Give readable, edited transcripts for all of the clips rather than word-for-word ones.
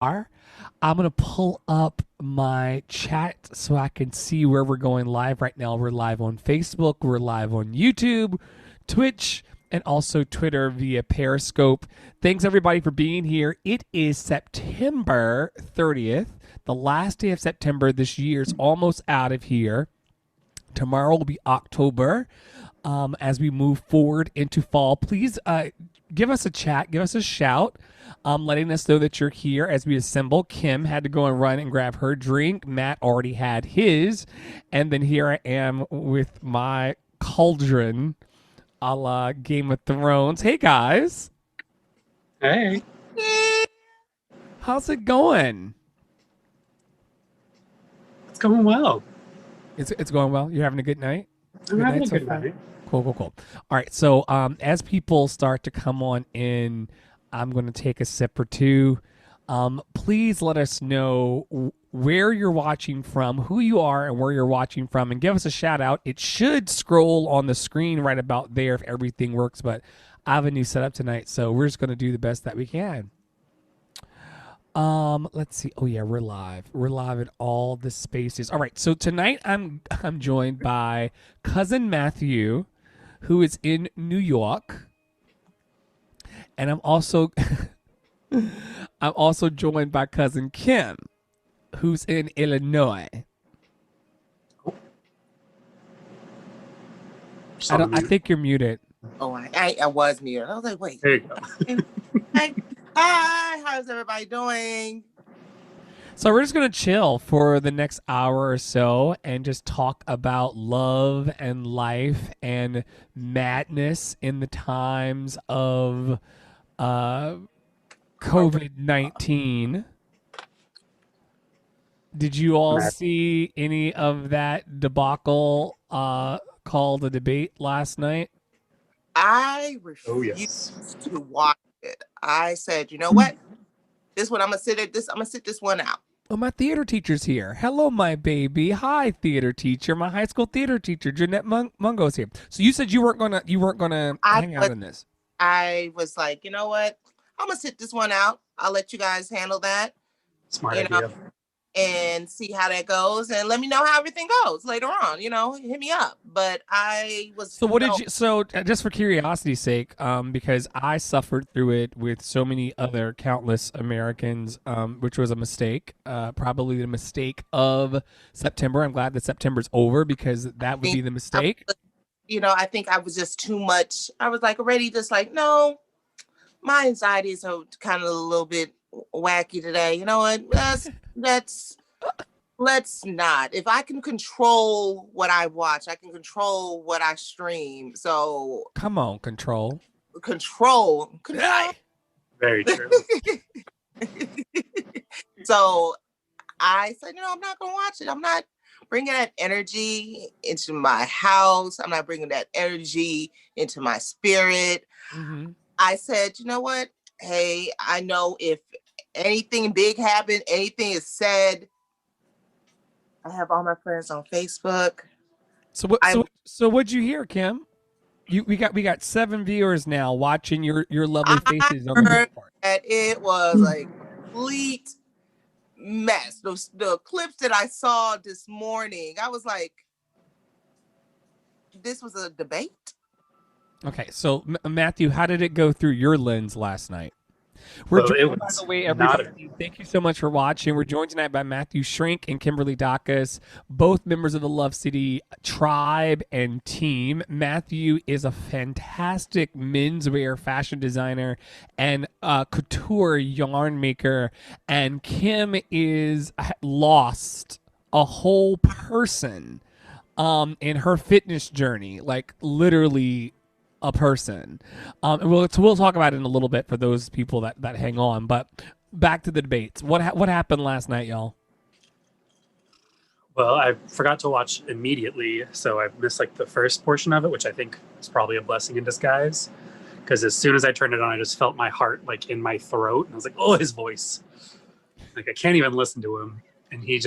I'm going to pull up my chat so I can see where we're going live right now. We're live on Facebook, we're live on YouTube, Twitch, and also Twitter via Periscope. Thanks everybody for being here. It is September 30th, the last day of September. This year's almost out of here. Tomorrow will be October. As we move forward into fall, please give us a chat, give us a shout, letting us know that you're here as we assemble. Kim had to go and run and grab her drink. Matt already had his. And then here I am with my cauldron a la Game of Thrones. Hey, guys. Hey. How's it going? It's going well. It's going well. You're having a good night? I'm having a good night. Cool. All right. So as people start to come on in, I'm going to take a sip or two. Please let us know where you're watching from, who you are, and where you're watching from, and give us a shout out. It should scroll on the screen right about there if everything works, but I have a new setup tonight, so we're just going to do the best that we can. Let's see. Oh yeah, we're live. We're live at all the spaces. All right. So tonight I'm joined by cousin Matthew, who is in New York, and I'm also joined by cousin Kim, who's in Illinois. I think you're muted. Oh, I was muted. I was like, wait. There you go. Hi, how's everybody doing? So we're just going to chill for the next hour or so and just talk about love and life and madness in the times of COVID-19. Did you all see any of that debacle called a debate last night? I refused to watch it. I said, you know what? This one I'm gonna sit this one out. Oh, my theater teacher's here. Hello, my baby. Hi, theater teacher. My high school theater teacher, Jeanette Mungo's here. So you said you weren't gonna hang out in this. I was like, you know what? I'm gonna sit this one out. I'll let you guys handle that. Smart idea. And see how that goes, and let me know how everything goes later on. Hit me up. But I was. So what did you? So just for curiosity's sake, because I suffered through it with so many other countless Americans, which was a mistake. Probably the mistake of September. I'm glad that September's over because that would be the mistake. I think I was just too much. I was like already just like, no, my anxiety is kind of a little bit wacky today. You know what? Let's not. If I can control what I watch, I can control what I stream. So come on, control. Very true. So I said, I'm not gonna watch it. I'm not bringing that energy into my house. I'm not bringing that energy into my spirit. Mm-hmm. I said, you know what? Hey, I know if anything big happened, anything is said, I have all my friends on Facebook. So what'd you hear, Kim? We got 7 viewers now watching your lovely faces on the board. That it was a complete mess. The clips that I saw this morning, I was like, this was a debate. Okay, so Matthew, how did it go through your lens last night? We're joined, by the way, everybody. Thank you so much for watching. We're joined tonight by Matthew Schrank and Kimberly Dacas, both members of the Love City tribe and team. Matthew is a fantastic menswear fashion designer and couture yarn maker, and Kim is lost a whole person in her fitness journey, like literally a person. And we'll talk about it in a little bit for those people that hang on. But back to the debates. What happened last night, y'all? Well, I forgot to watch immediately, so I missed the first portion of it, which I think is probably a blessing in disguise. Because as soon as I turned it on, I just felt my heart in my throat, and I was like, "Oh, his voice!" I can't even listen to him. And he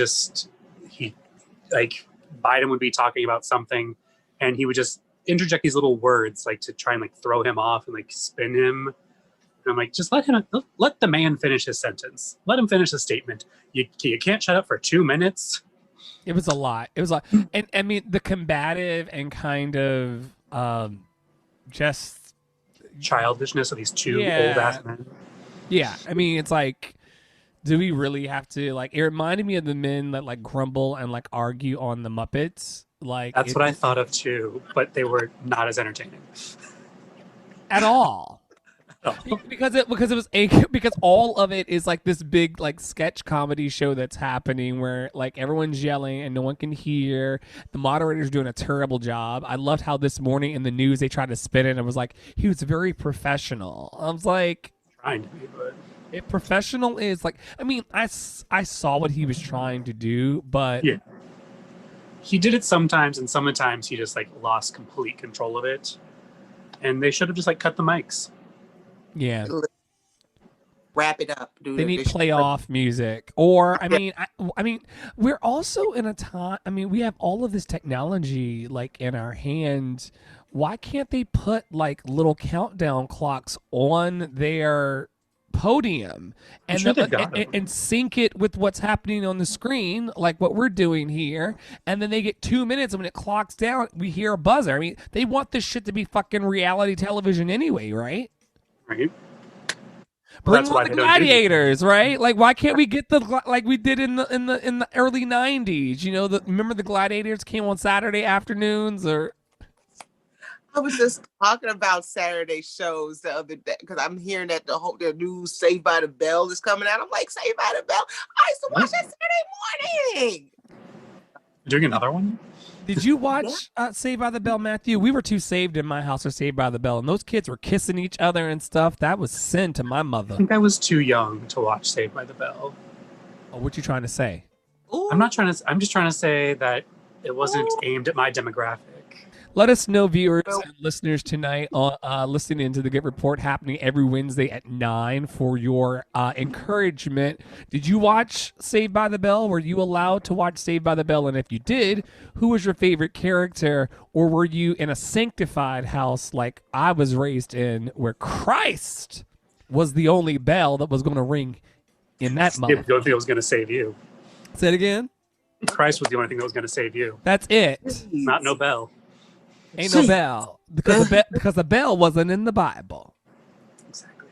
Biden would be talking about something, and he would just interject these little words to try and throw him off and spin him. And I'm like, just let the man finish his sentence. Let him finish his statement. You can't shut up for 2 minutes. It was a lot. It was like, and I mean, the combative and kind of just Childishness of these two old ass men. Yeah, I mean, it's like, do we really have to like? It reminded me of the men that like grumble and like argue on the Muppets. Like That's what I thought of too, but they were not as entertaining at all. Because all of it is like this big like sketch comedy show that's happening where like everyone's yelling and no one can hear. The moderator's doing a terrible job. I loved how this morning in the news they tried to spin it and it was like he was very professional. I was like, trying to be, but if professional is like, I mean, I saw what he was trying to do, but yeah, he did it sometimes, and sometimes he just like lost complete control of it, and they should have just like cut the mics. Yeah. Wrap it up, dude. They need playoff music. Or I mean, we're also in a time. I mean, we have all of this technology like in our hands. Why can't they put like little countdown clocks on their podium and sure they've got them. and sync it with what's happening on the screen, like what we're doing here? And then they get 2 minutes, and when it clocks down, we hear a buzzer. I mean, they want this shit to be fucking reality television anyway, right? Right. Bring on the gladiators, right? Like, why can't we get the like we did in the early '90s? You know, remember the gladiators came on Saturday afternoons, or I was just talking about Saturday shows the other day because I'm hearing that the new Saved by the Bell is coming out. I'm like, Saved by the Bell. I used to watch that Saturday morning. Doing another one? Did you watch Saved by the Bell, Matthew? We were too saved in my house for Saved by the Bell, and those kids were kissing each other and stuff. That was sin to my mother. I think I was too young to watch Saved by the Bell. Oh, what you trying to say? Ooh. I'm just trying to say that it wasn't aimed at my demographic. Let us know, viewers and listeners, tonight on listening to the Get Report, happening every Wednesday at 9 for your encouragement. Did you watch Saved by the Bell? Were you allowed to watch Saved by the Bell? And if you did, who was your favorite character? Or were you in a sanctified house like I was raised in, where Christ was the only bell that was going to ring in that moment? The only thing that was going to save you. Say it again? Christ was the only thing that was going to save you. That's it. Not no bell. Ain't no bell because the bell wasn't in the Bible. Exactly.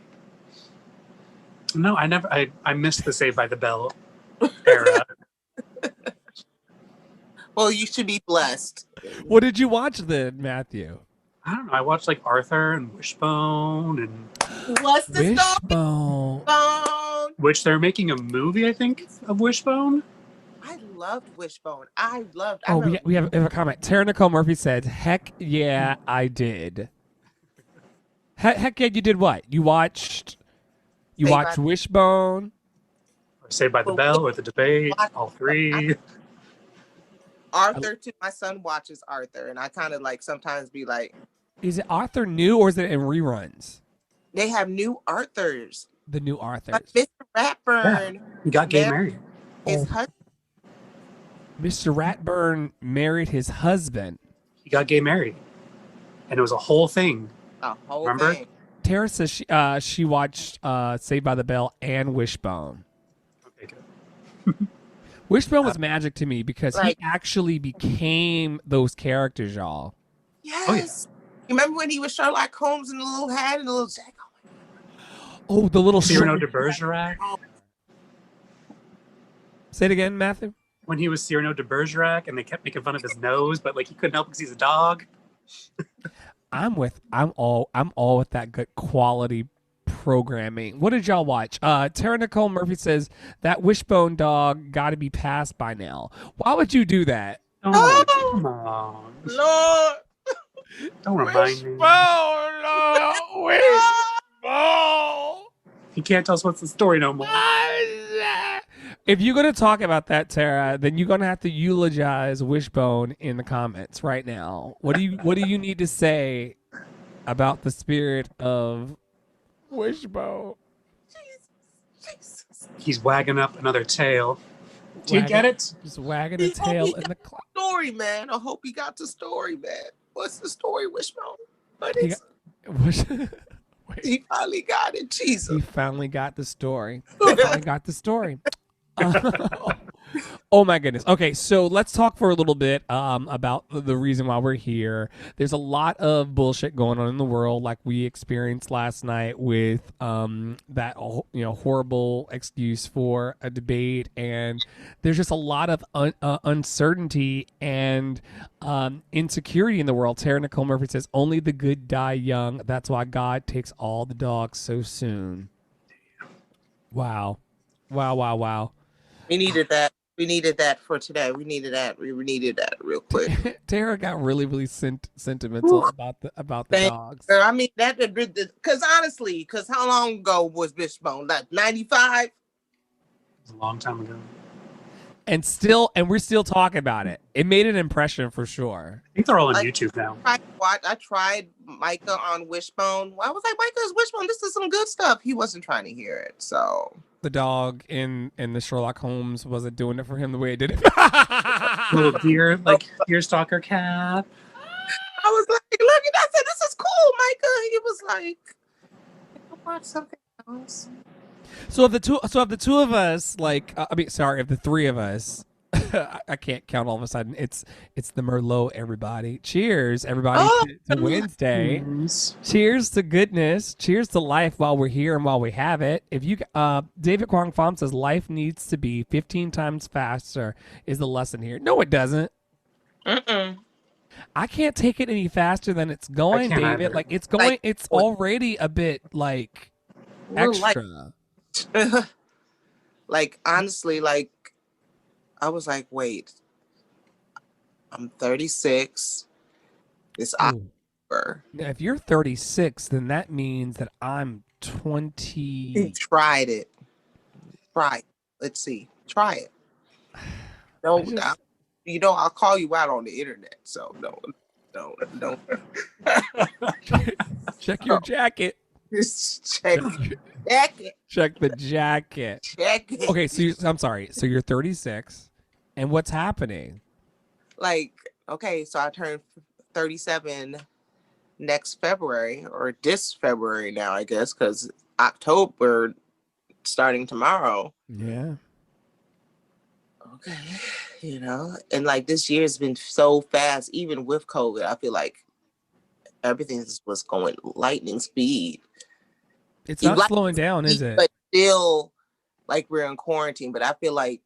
No, I missed the Saved by the Bell era. Well, you should be blessed. What did you watch then, Matthew? I don't know. I watched like Arthur and Wishbone and What's the Wishbone? story? Which they're making a movie, I think, of Wishbone. I loved Wishbone. We have a comment. Tara Nicole Murphy said, "Heck yeah, I did." Heck yeah, you did what? You watched Wishbone, Or Saved by the Bell, or The Debate, all three. Arthur too. My son watches Arthur, and I kind of like sometimes be like, is it Arthur new or is it in reruns? they have new Arthurs. The new Arthurs. Like Mr. Ratburn. He got gay married. His husband. Mr. Ratburn married his husband. He got gay married, and it was a whole thing. A whole Remember? thing. Tara says she watched Saved by the Bell and Wishbone. Okay, good. Wishbone was magic to me because Like- he actually became those characters, y'all. Yes. Oh, yeah. You remember when he was Sherlock Holmes in the little hat and the little jacket? Oh, the little Cyrano de Bergerac. Say it again, Matthew. When he was Cyrano de Bergerac, and they kept making fun of his nose, but like he couldn't help because he's a dog. I'm all with that good quality programming. What did y'all watch? Tara Nicole Murphy says that Wishbone dog got to be passed by now. Why would you do that? Oh, come on! Lord. Don't remind me. Wishbone. He can't tell us what's the story no more. If you're going to talk about that, Tara, then you're going to have to eulogize Wishbone in the comments right now. What do you need to say about the spirit of Wishbone? Jesus. He's wagging up another tail. Do you get it? Just wagging a tail in the cloud. Story, man. I hope he got the story, man. What's the story, Wishbone? What He is got- He finally got it. Jesus. He finally got the story. He finally got the story. Oh my goodness. Okay, so let's talk for a little bit about the reason why we're here. There's a lot of bullshit going on in the world, like we experienced last night with that horrible excuse for a debate, and there's just a lot of uncertainty and insecurity in the world. Tara Nicole Murphy says, "Only the good die young. That's why God takes all the dogs so soon." Wow, wow, wow, wow. We needed that. We needed that for today. We needed that. We needed that real quick. Tara got really sentimental about the dogs. I mean that because honestly, because how long ago was Wishbone? Like 95? It was a long time ago. And we're still talking about it. It made an impression for sure. I think they're all on YouTube now. I tried Micah on Wishbone. I was like, Micah's Wishbone. This is some good stuff. He wasn't trying to hear it. So the dog in the Sherlock Holmes wasn't doing it for him the way it did it. Little deer stalker cat. I was like, look, and I said, this is cool, Micah. He was like, watch something else. So of the two of us, like of the three of us, I can't count all of a sudden. It's the Merlot, everybody. Cheers, everybody, to Wednesday. Cheers to goodness. Cheers to life while we're here and while we have it. If you, David Kwong Pham says life needs to be 15 times faster is the lesson here. No, it doesn't. I can't take it any faster than it's going, David. Either. Like it's going. Like, it's already a bit like extra. Like honestly, like I was like, wait, I'm 36. It's October. Now, if you're 36, then that means that I'm 20. You tried it. Try it. Let's see. Try it. No, I'll call you out on the internet. So don't. Check your jacket. Just check your jacket. Check the jacket. Check it. Okay, so I'm sorry. So you're 36, and what's happening? Like, okay, so I turned 37 next February, or this February now, I guess, because October starting tomorrow. Yeah. Okay, and like this year has been so fast, even with COVID. I feel like everything was going lightning speed. It's not slowing down, is it? But still, like we're in quarantine. But I feel like,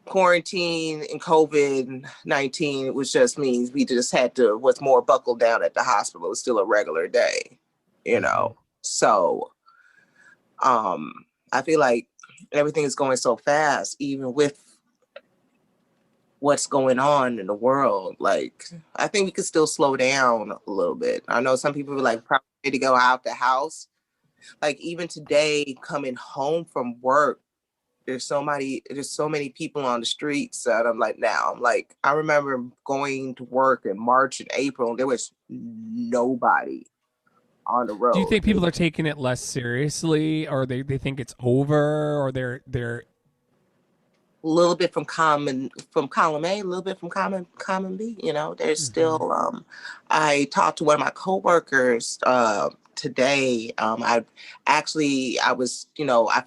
quarantine and COVID-19, it was just means we just was more buckled down at the hospital. It was still a regular day, So, I feel like everything is going so fast, even with what's going on in the world. Like, I think we could still slow down a little bit. I know some people are like probably to go out the house. Like even today, coming home from work, there's so many people on the streets that I remember going to work in March and April, and there was nobody on the road. Do you think people are taking it less seriously, or they think it's over, or they're a little bit from column A, a little bit from column B. There's still. I talked to one of my coworkers today. I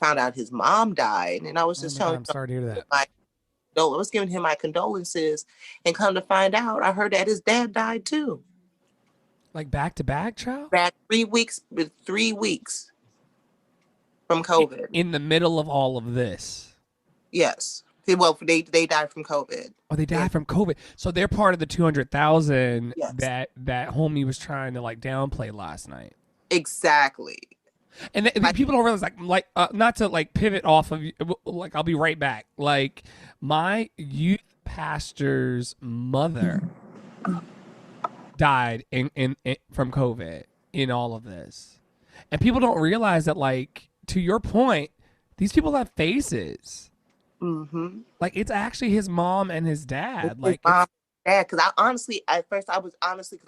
found out his mom died, and I was just telling him. I'm sorry to hear that. I was giving him my condolences, and come to find out, I heard that his dad died too. Like back to back, child? Back 3 weeks from COVID. In the middle of all of this. Yes. Well, they died from COVID. Oh, they died from COVID. So they're part of the 200,000 that homie was trying to like downplay last night. Exactly. And people don't realize like not to like pivot off of like I'll be right back. Like my youth pastor's mother died in from COVID in all of this. And people don't realize that, like, to your point, these people have faces. Mm-hmm. Like it's actually his mom and his dad. Like dad, because at first I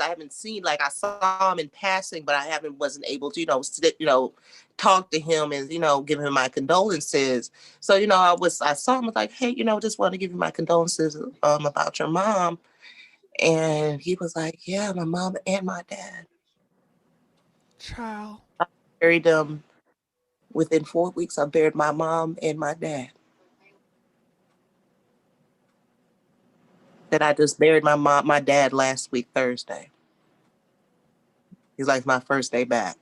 haven't seen, like I saw him in passing, but I wasn't able to, talk to him and, give him my condolences. So, I saw him, I was like, hey, just want to give you my condolences about your mom. And he was like, yeah, my mom and my dad. Child. Buried them within 4 weeks. I buried my mom and my dad. That I just buried my dad last week, Thursday. He's like my first day back.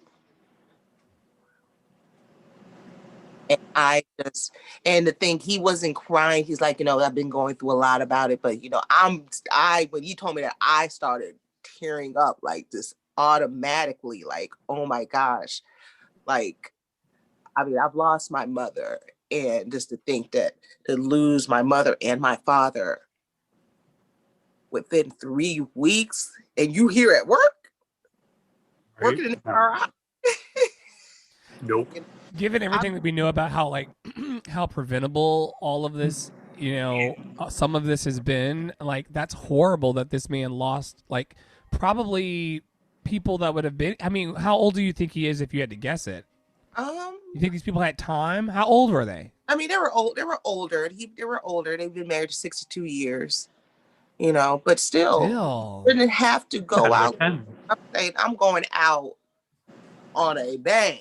And and the thing, he wasn't crying. He's like, I've been going through a lot about it, but when he told me that, I started tearing up like this automatically, like, oh my gosh. Like, I mean, I've lost my mother, and just to think that to lose my mother and my father within 3 weeks, and you here at work, Right? working in the car. Nope. Given everything that we know about how how preventable all of this, some of this has been, like, that's horrible that this man lost, like, probably people that would have been. I mean, how old do you think he is if you had to guess it? You think these people had time? How old were they? I mean, they were old. They were older. They were older. They've been married 62 years. But still. Didn't have to go out. I'm saying I'm going out on a bang.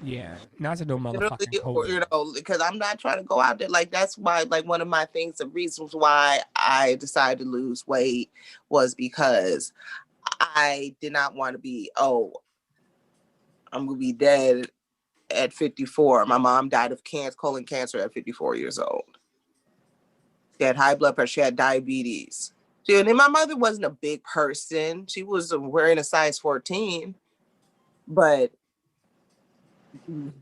Yeah, not to no motherfucking COVID. Because I'm not trying to go out there. Like, that's why, like, one of my things, the reasons why I decided to lose weight was because I did not want to be, I'm going to be dead at 54. My mom died of colon cancer at 54 years old. She had high blood pressure. She had diabetes. And then my mother wasn't a big person. She was wearing a size 14. But you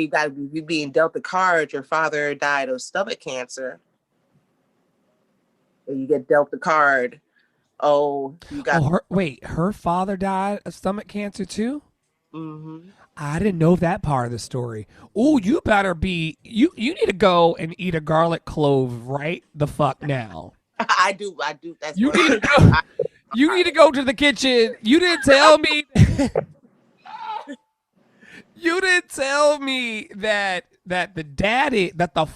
got to be being dealt the card. Your father died of stomach cancer. And you get dealt the card. You got. Her father died of stomach cancer too? Mm-hmm. I didn't know that part of the story. Oh, you better be. You need to go and eat a garlic clove right the fuck now. I do. That's you need to go. You need to go to the kitchen. You didn't tell me. You didn't tell me that the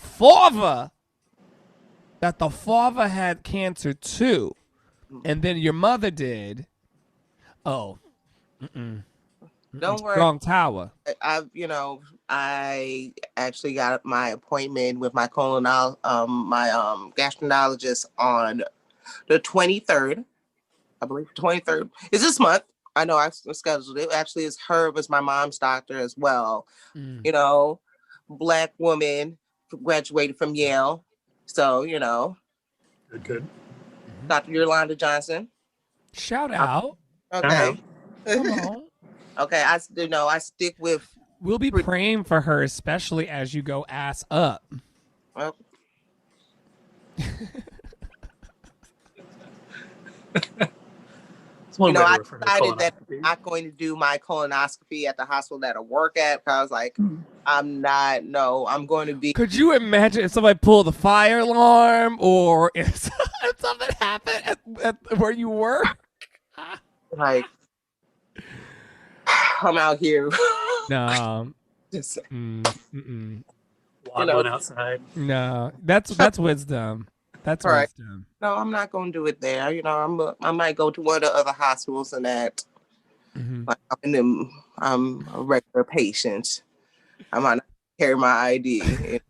father had cancer too, and then your mother did. Oh, don't worry. Strong tower. I actually got my appointment with my gastroenterologist on the 23rd. I believe 23rd is this month. I know I scheduled it. Actually, it's her was my mom's doctor as well. Black woman, graduated from Yale. So, Good. Dr. Yolanda Johnson. Shout out. Okay. Come on. Okay, I stick with. We'll be praying for her, especially as you go ass up. Well, I decided that I'm not going to do my colonoscopy at the hospital that I work at, because I was like, I'm going to be. Could you imagine if somebody pulled the fire alarm, or if something happened at where you work? Like, I'm out here. No. Just, waddling outside. No, that's wisdom. That's right. Wisdom. No, I'm not going to do it there. I might go to one of the other hospitals and that. Like, I'm a regular patient. I might not carry my ID.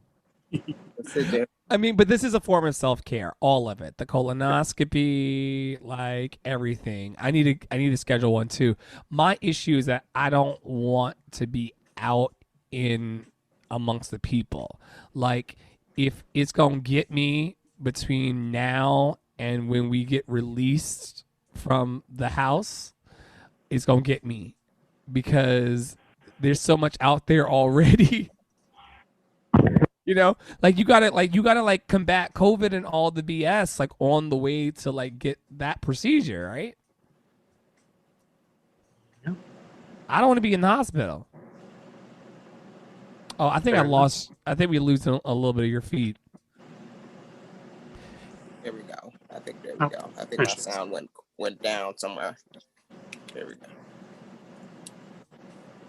Sit there. I mean, but this is a form of self-care, all of it. The colonoscopy, like everything. I need to schedule one too. My issue is that I don't want to be out in amongst the people. Like, if it's going to get me between now and when we get released from the house, it's going to get me, because there's so much out there already. You gotta combat COVID and all the BS, like, on the way to, like, get that procedure, right? Yeah. I don't want to be in the hospital. Oh, I think we lose a little bit of your feed. There we go. I think my sound went down somewhere. There we go.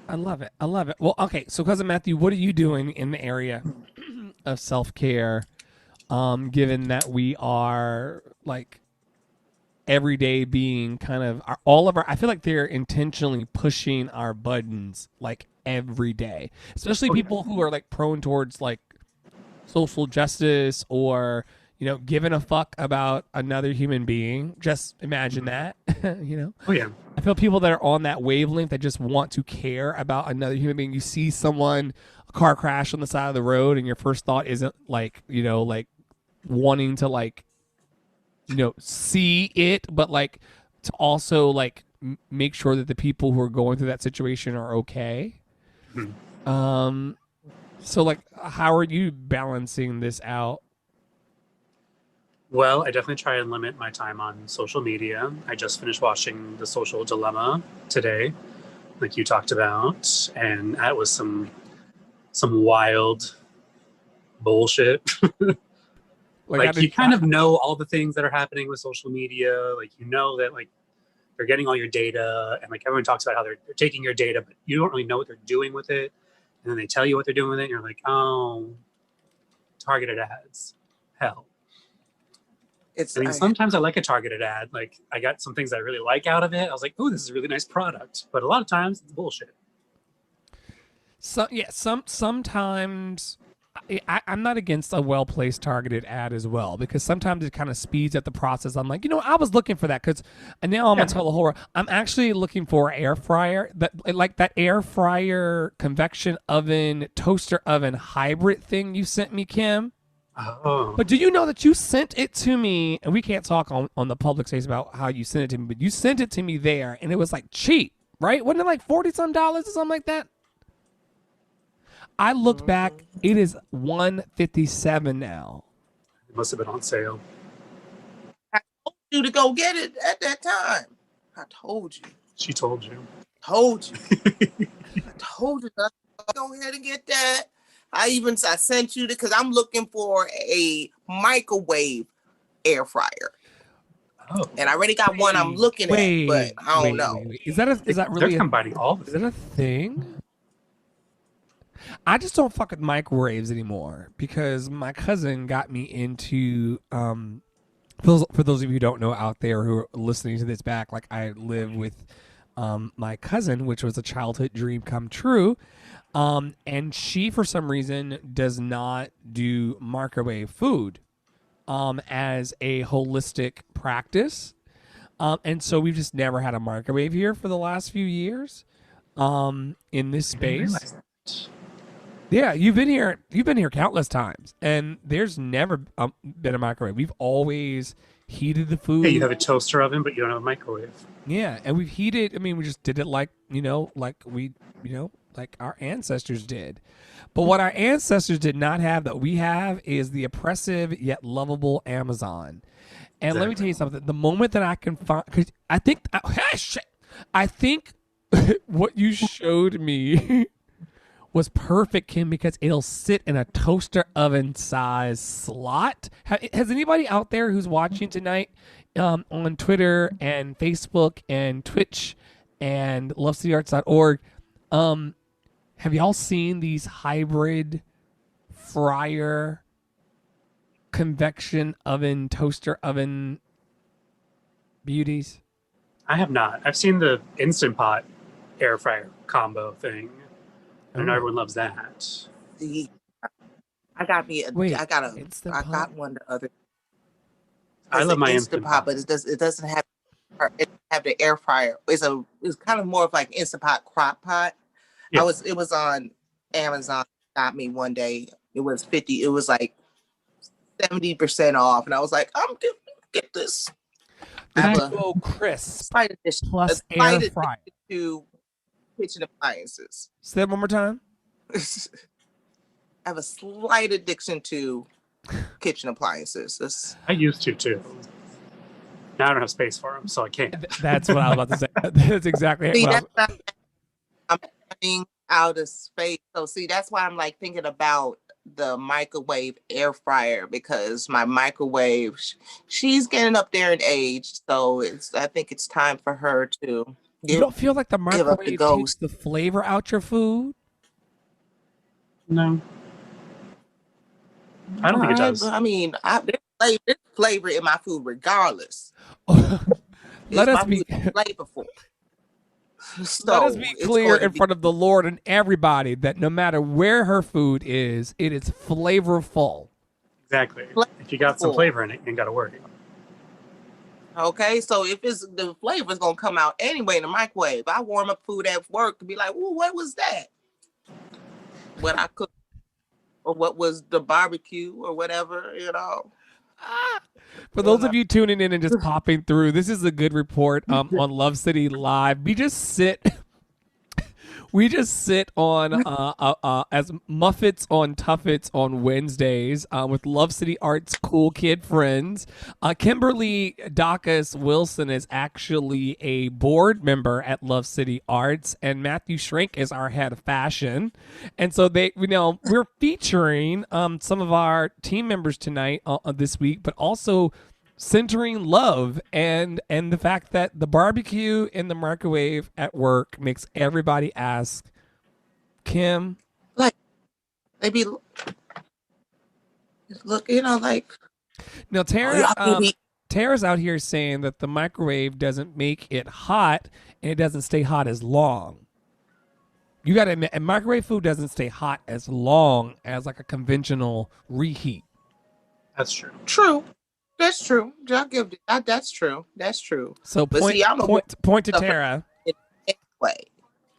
I love it. Well, okay, so Cousin Matthew, what are you doing in the area of self-care, given that we are, like, every day being kind of all of our, I feel like they're intentionally pushing our buttons like every day, especially people who are like prone towards like social justice or, giving a fuck about another human being. Just imagine that, Oh yeah. I feel people that are on that wavelength that just want to care about another human being. You see someone, a car crash on the side of the road, and your first thought isn't like, like wanting to like, see it, but like to also like make sure that the people who are going through that situation are okay. So like, how are you balancing this out? Well, I definitely try and limit my time on social media. I just finished watching The Social Dilemma today, like you talked about, and that was some wild bullshit. Like you kind of know all the things that are happening with social media. Like that like they're getting all your data, and like everyone talks about how they're taking your data, but you don't really know what they're doing with it. And then they tell you what they're doing with it, and you're like, oh, targeted ads, hell. Sometimes I like a targeted ad. Like I got some things I really like out of it. I was like, oh, this is a really nice product. But a lot of times it's bullshit. So yeah, sometimes I'm not against a well-placed targeted ad as well, because sometimes it kind of speeds up the process. I'm like, I was looking for that because now I'm gonna tell the whole world. I'm actually looking for an air fryer, that air fryer, convection oven, toaster oven hybrid thing you sent me, Kim. Oh. But do you know that you sent it to me, and we can't talk on the public space about how you sent it to me, but you sent it to me there, and it was like cheap, right? Wasn't it like $40-some or something like that? I looked back, it is $157 now. It must have been on sale. I told you to go get it at that time. I told you. She told you. Told you. I told you. Go ahead and get that. I sent you because I'm looking for a microwave air fryer. Oh. And I already got one I'm looking at, but I don't know. Is that really they're combining all of it? Is that a thing? I just don't fuck with microwaves anymore because my cousin got me into for those of you who don't know out there who are listening to this back, like I live with my cousin, which was a childhood dream come true. And she, for some reason, does not do microwave food as a holistic practice. And so we've just never had a microwave here for the last few years in this space. Yeah, you've been here countless times, and there's never been a microwave. We've always heated the food. Yeah, you have a toaster oven, but you don't have a microwave. Yeah, and we've heated. I mean, we just did it like like our ancestors did. But what our ancestors did not have that we have is the oppressive yet lovable Amazon. And Let me tell you something. The moment that I can find, because I think what you showed me was perfect, Kim, because it'll sit in a toaster oven size slot. Has anybody out there who's watching tonight on Twitter and Facebook and Twitch and lovecityarts.org, have y'all seen these hybrid fryer, convection oven, toaster oven beauties? I have not. I've seen the Instant Pot air fryer combo thing. I know everyone loves that. I got one the other. I love my Instant Pot, but it doesn't have the air fryer. It's kind of more of like Instant Pot crock pot. Yeah. It was on Amazon. Got me one day. It was 50. It was like 70% off, and I was like, I'm gonna get this. Go crisp plus air fryer to kitchen appliances. Say that one more time. I have a slight addiction to kitchen appliances. I used to too. Now I don't have space for them, so I can't. That's what I was about to say. That's exactly what I'm running out of space. So that's why I'm like thinking about the microwave air fryer, because my microwave, she's getting up there in age, so I think it's time for her to. You don't feel like the microwave takes the flavor out your food? No. I don't think it does. I mean, there's flavor in my food regardless. Let us be flavorful. So let us be clear in front of the Lord and everybody that no matter where her food is, it is flavorful. Exactly. If you got some flavor in it, you ain't got to worry. Okay, so if the flavor is gonna come out anyway in the microwave, I warm up food at work and be like, "Ooh, what was that?" What I cooked, or what was the barbecue, or whatever, For those of you tuning in and just popping through, this is a good report on Love City Live. We just sit on as Muffets on Tuffets on Wednesdays with Love City Arts cool kid friends. Kimberly Dacas Wilson is actually a board member at Love City Arts, and Matthew Schrank is our head of fashion. And so we're featuring some of our team members tonight this week, but also centering love and the fact that the barbecue in the microwave at work makes everybody ask, Kim, like they be look, like now Tara's out here saying that the microwave doesn't make it hot and it doesn't stay hot as long. You gotta admit, and microwave food doesn't stay hot as long as like a conventional reheat. That's true. True. That's true. That's true. That's true. So point to Tara. Anyway.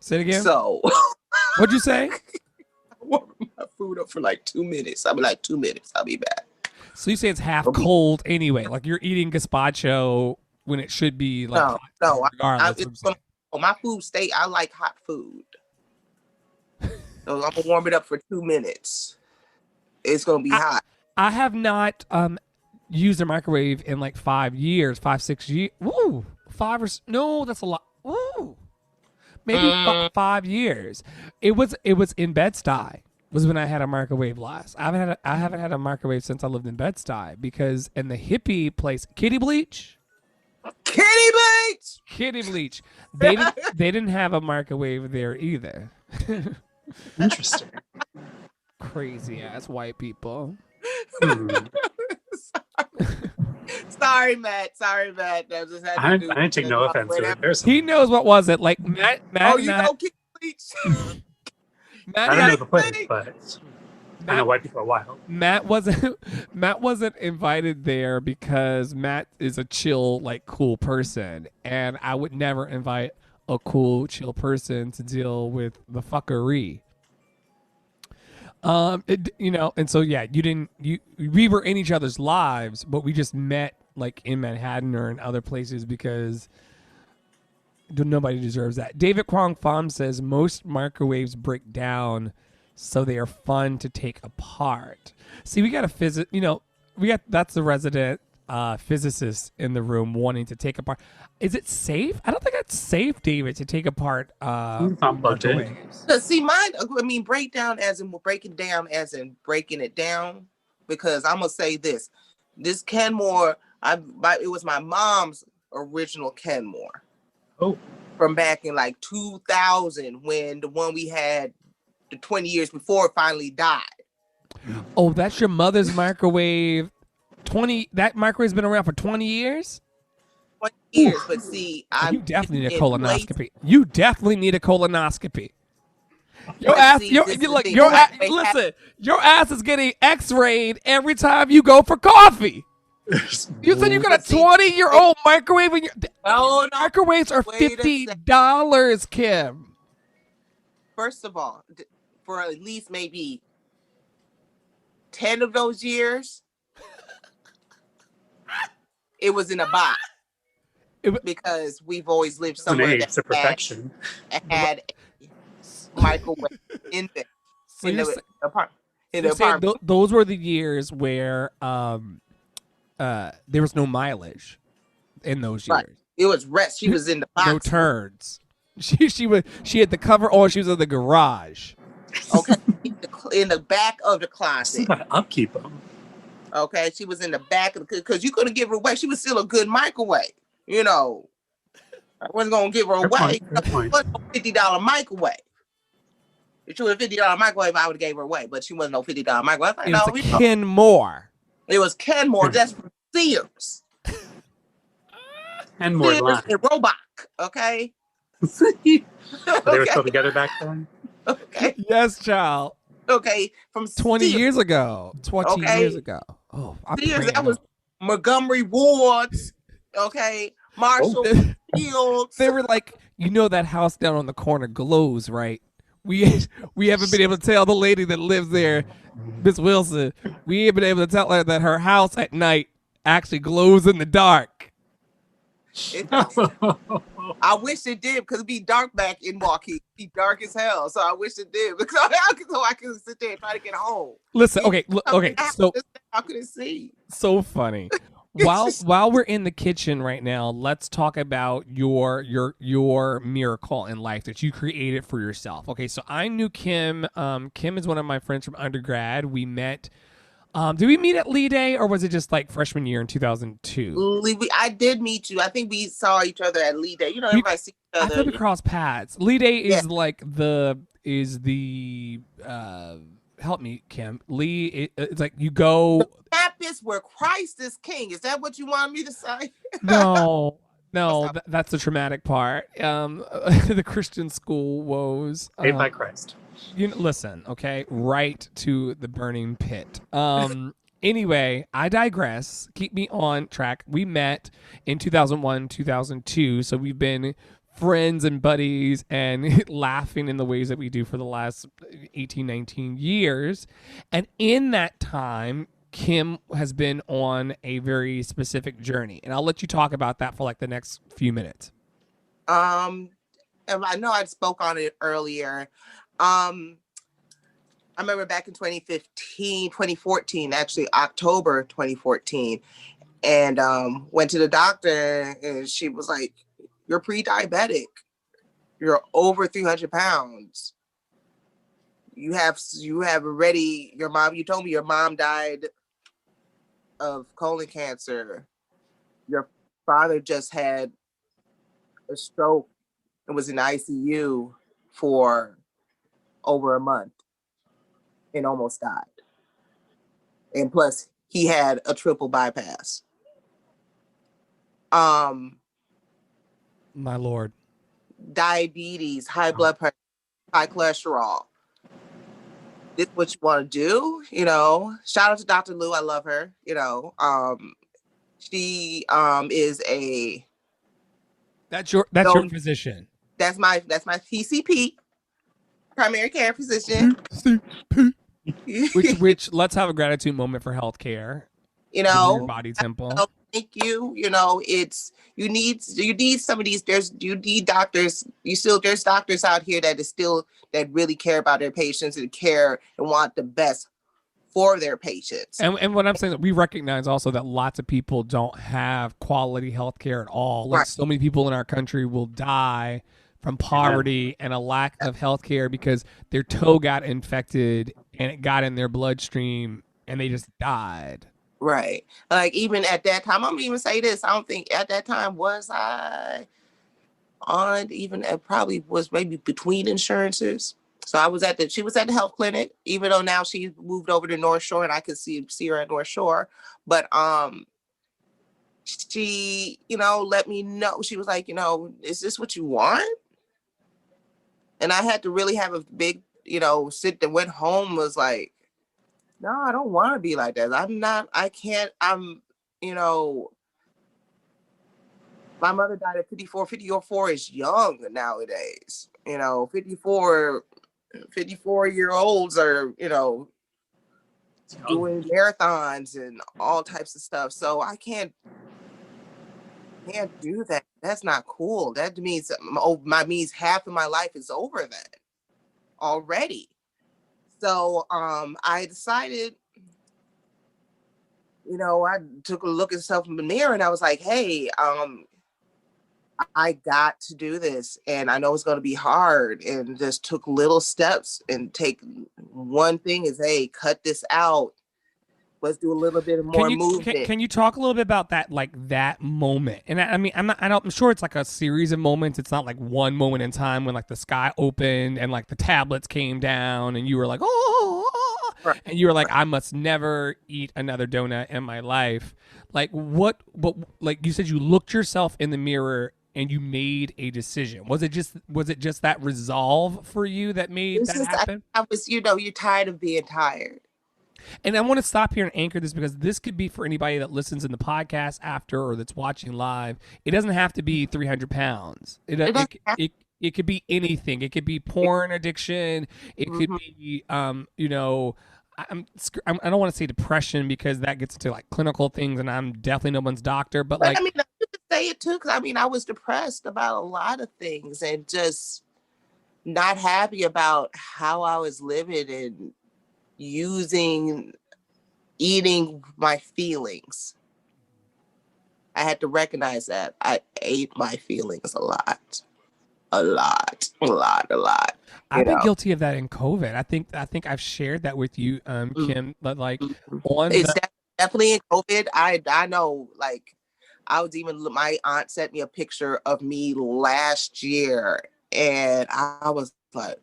Say it again. So what'd you say? I warm my food up for like 2 minutes. I'll be like 2 minutes. I'll be back. So you say it's half cold anyway, like you're eating gazpacho when it should be like no. My food I like hot food. So I'm gonna warm it up for 2 minutes. It's gonna be hot. I have not used a microwave in like 5 years, 6 years. Woo, that's a lot. Woo, maybe 5 years. It was in Bed-Stuy was when I had a microwave last. I haven't had a microwave since I lived in Bed-Stuy because in the hippie place, Kitty Bleach. They didn't have a microwave there either. Interesting. Crazy ass white people. Sorry, Matt. I didn't take no offense to it. He knows what was it like, Matt. Oh, you know Kitty Bleach. I don't know the place, but I know white people are wild. Matt wasn't invited there because Matt is a chill, like cool person, and I would never invite a cool, chill person to deal with the fuckery. And so yeah, we were in each other's lives, but we just met like in Manhattan or in other places because nobody deserves that. David Kwong Pham says most microwaves break down, so they are fun to take apart. See, we got a that's the resident physicist in the room wanting to take apart. Is it safe? I don't think it's safe, David, to take apart microwaves. See, break down as in breaking it down, because I'm gonna say this Kenmore, it was my mom's original Kenmore. Oh, from back in like 2000 when the one we had the 20 years before finally died. Oh, that's your mother's microwave. That microwave's been around for 20 years? 20 years, but see, you definitely need a colonoscopy. You definitely need a colonoscopy. Your ass is getting x-rayed every time you go for coffee. You said you got a 20-year-old microwave in your microwaves are $50, Kim. First of all, for at least maybe 10 of those years, it was in a box. Because we've always lived somewhere that perfection. had a microwave in there. So in the apartment. Those were the years where there was no mileage in those years. Right. It was rest. She was in the box. No turds. She had the cover on. She was in the garage. Okay, in the back of the closet. Got to upkeep them. Okay, she was in the back of because you couldn't give her away. She was still a good microwave. I wasn't gonna give her away. It wasn't a $50 microwave. If she was a $50 microwave, I would have gave her away. But she wasn't no $50 microwave. It was Kenmore. It was Kenmore. That's from Sears. And more Sears and Roebuck, okay? They were Okay. still together back then. Okay. Yes, child. Okay. From 20 Sears. years ago. 20 Okay. years ago. Oh, I'm Sears, praying. that was Montgomery Ward's, okay? Marshall Fields. They were like, you know that house down on the corner glows, right? We haven't been able to tell the lady that lives there, Miss Wilson. We ain't been able to tell her that her house at night actually glows in the dark. I wish it did because it'd be dark back in Milwaukee. It'd be dark as hell. So I wish it did because so I can sit there and try to get home. Listen, okay, so how could it see? So funny. While we're in the kitchen right now, let's talk about your miracle in life that you created for yourself. Okay, so I knew Kim. Kim is one of my friends from undergrad. We met. Did we meet at Lee Day or was it just like freshman year in 2002? I did meet you. I think we saw each other at Lee Day. You know, everybody sees each other. I thought we crossed paths. Lee Day is like the help me, Kim. Lee, it's like you go. The campus where Christ is King. Is that what you want me to say? No, that's the traumatic part. The Christian school woes. Saved by Christ. Listen, okay, right to the burning pit. Anyway, I digress. Keep me on track. We met in 2001, 2002, so we've been friends and buddies and laughing in the ways that we do for the last 18, 19 years. And in that time, Kim has been on a very specific journey. And I'll let you talk about that for like the next few minutes. I know I spoke on it earlier. I remember back in 2014, actually October 2014, and went to the doctor and she was like, you're pre-diabetic. You're over 300 pounds. You have already, you told me your mom died of colon cancer. Your father just had a stroke and was in ICU for over a month and almost died. And plus he had a triple bypass. My Lord. Diabetes, high blood pressure, high cholesterol. This is what you want to do, Shout out to Dr. Lou. I love her, She is a That's your physician. That's my PCP, primary care physician. which let's have a gratitude moment for healthcare. Your body temple. Thank you. It's you need some of these. You need doctors. There's doctors out here that really care about their patients and care and want the best for their patients. And what I'm saying is we recognize also that lots of people don't have quality healthcare at all. Like so many people in our country will die from poverty and a lack of healthcare because their toe got infected and it got in their bloodstream and they just died. Right. Like even at that time, I'm gonna even say this. I don't think at that time was I on even it probably was maybe between insurances. So she was at the health clinic, even though now she moved over to North Shore and I could see her at North Shore. But she, let me know. She was like, is this what you want? And I had to really have a big, sit that went home was like, no, I don't want to be like that. My mother died at 54. 54 is young nowadays. 54-year-olds are, doing marathons and all types of stuff. So I can't do that. That's not cool. That means half of my life is over then already. So I decided, I took a look at myself in the mirror and I was like, hey, I got to do this. And I know it's going to be hard, and just took little steps and take one thing is, hey, cut this out. Let's do a little bit more movement. Can you talk a little bit about that, like that moment? And I'm sure it's like a series of moments. It's not like one moment in time when like the sky opened and like the tablets came down and you were like, oh. Right. and you were like, I must never eat another donut in my life. Like like you said, you looked yourself in the mirror and you made a decision. Was it just that resolve for you that made It's that just happen? I was, you're tired of being tired. And I want to stop here and anchor this because this could be for anybody that listens in the podcast after or that's watching live. It doesn't have to be 300 pounds. It doesn't have It could be anything. It could be porn addiction. It could Mhm. be, I don't want to say depression because that gets into like clinical things, and I'm definitely no one's doctor. But But like, I mean, you could say it too, because I mean, I was depressed about a lot of things and just not happy about how I was living and using eating my feelings. I had to recognize that I ate my feelings a lot, a lot, a lot, a lot. You I've been know, guilty of that in COVID. I think I've shared that with you, Kim. But like Mhm. on It's the definitely in COVID. I know, like, I was even, my aunt sent me a picture of me last year, and I was like,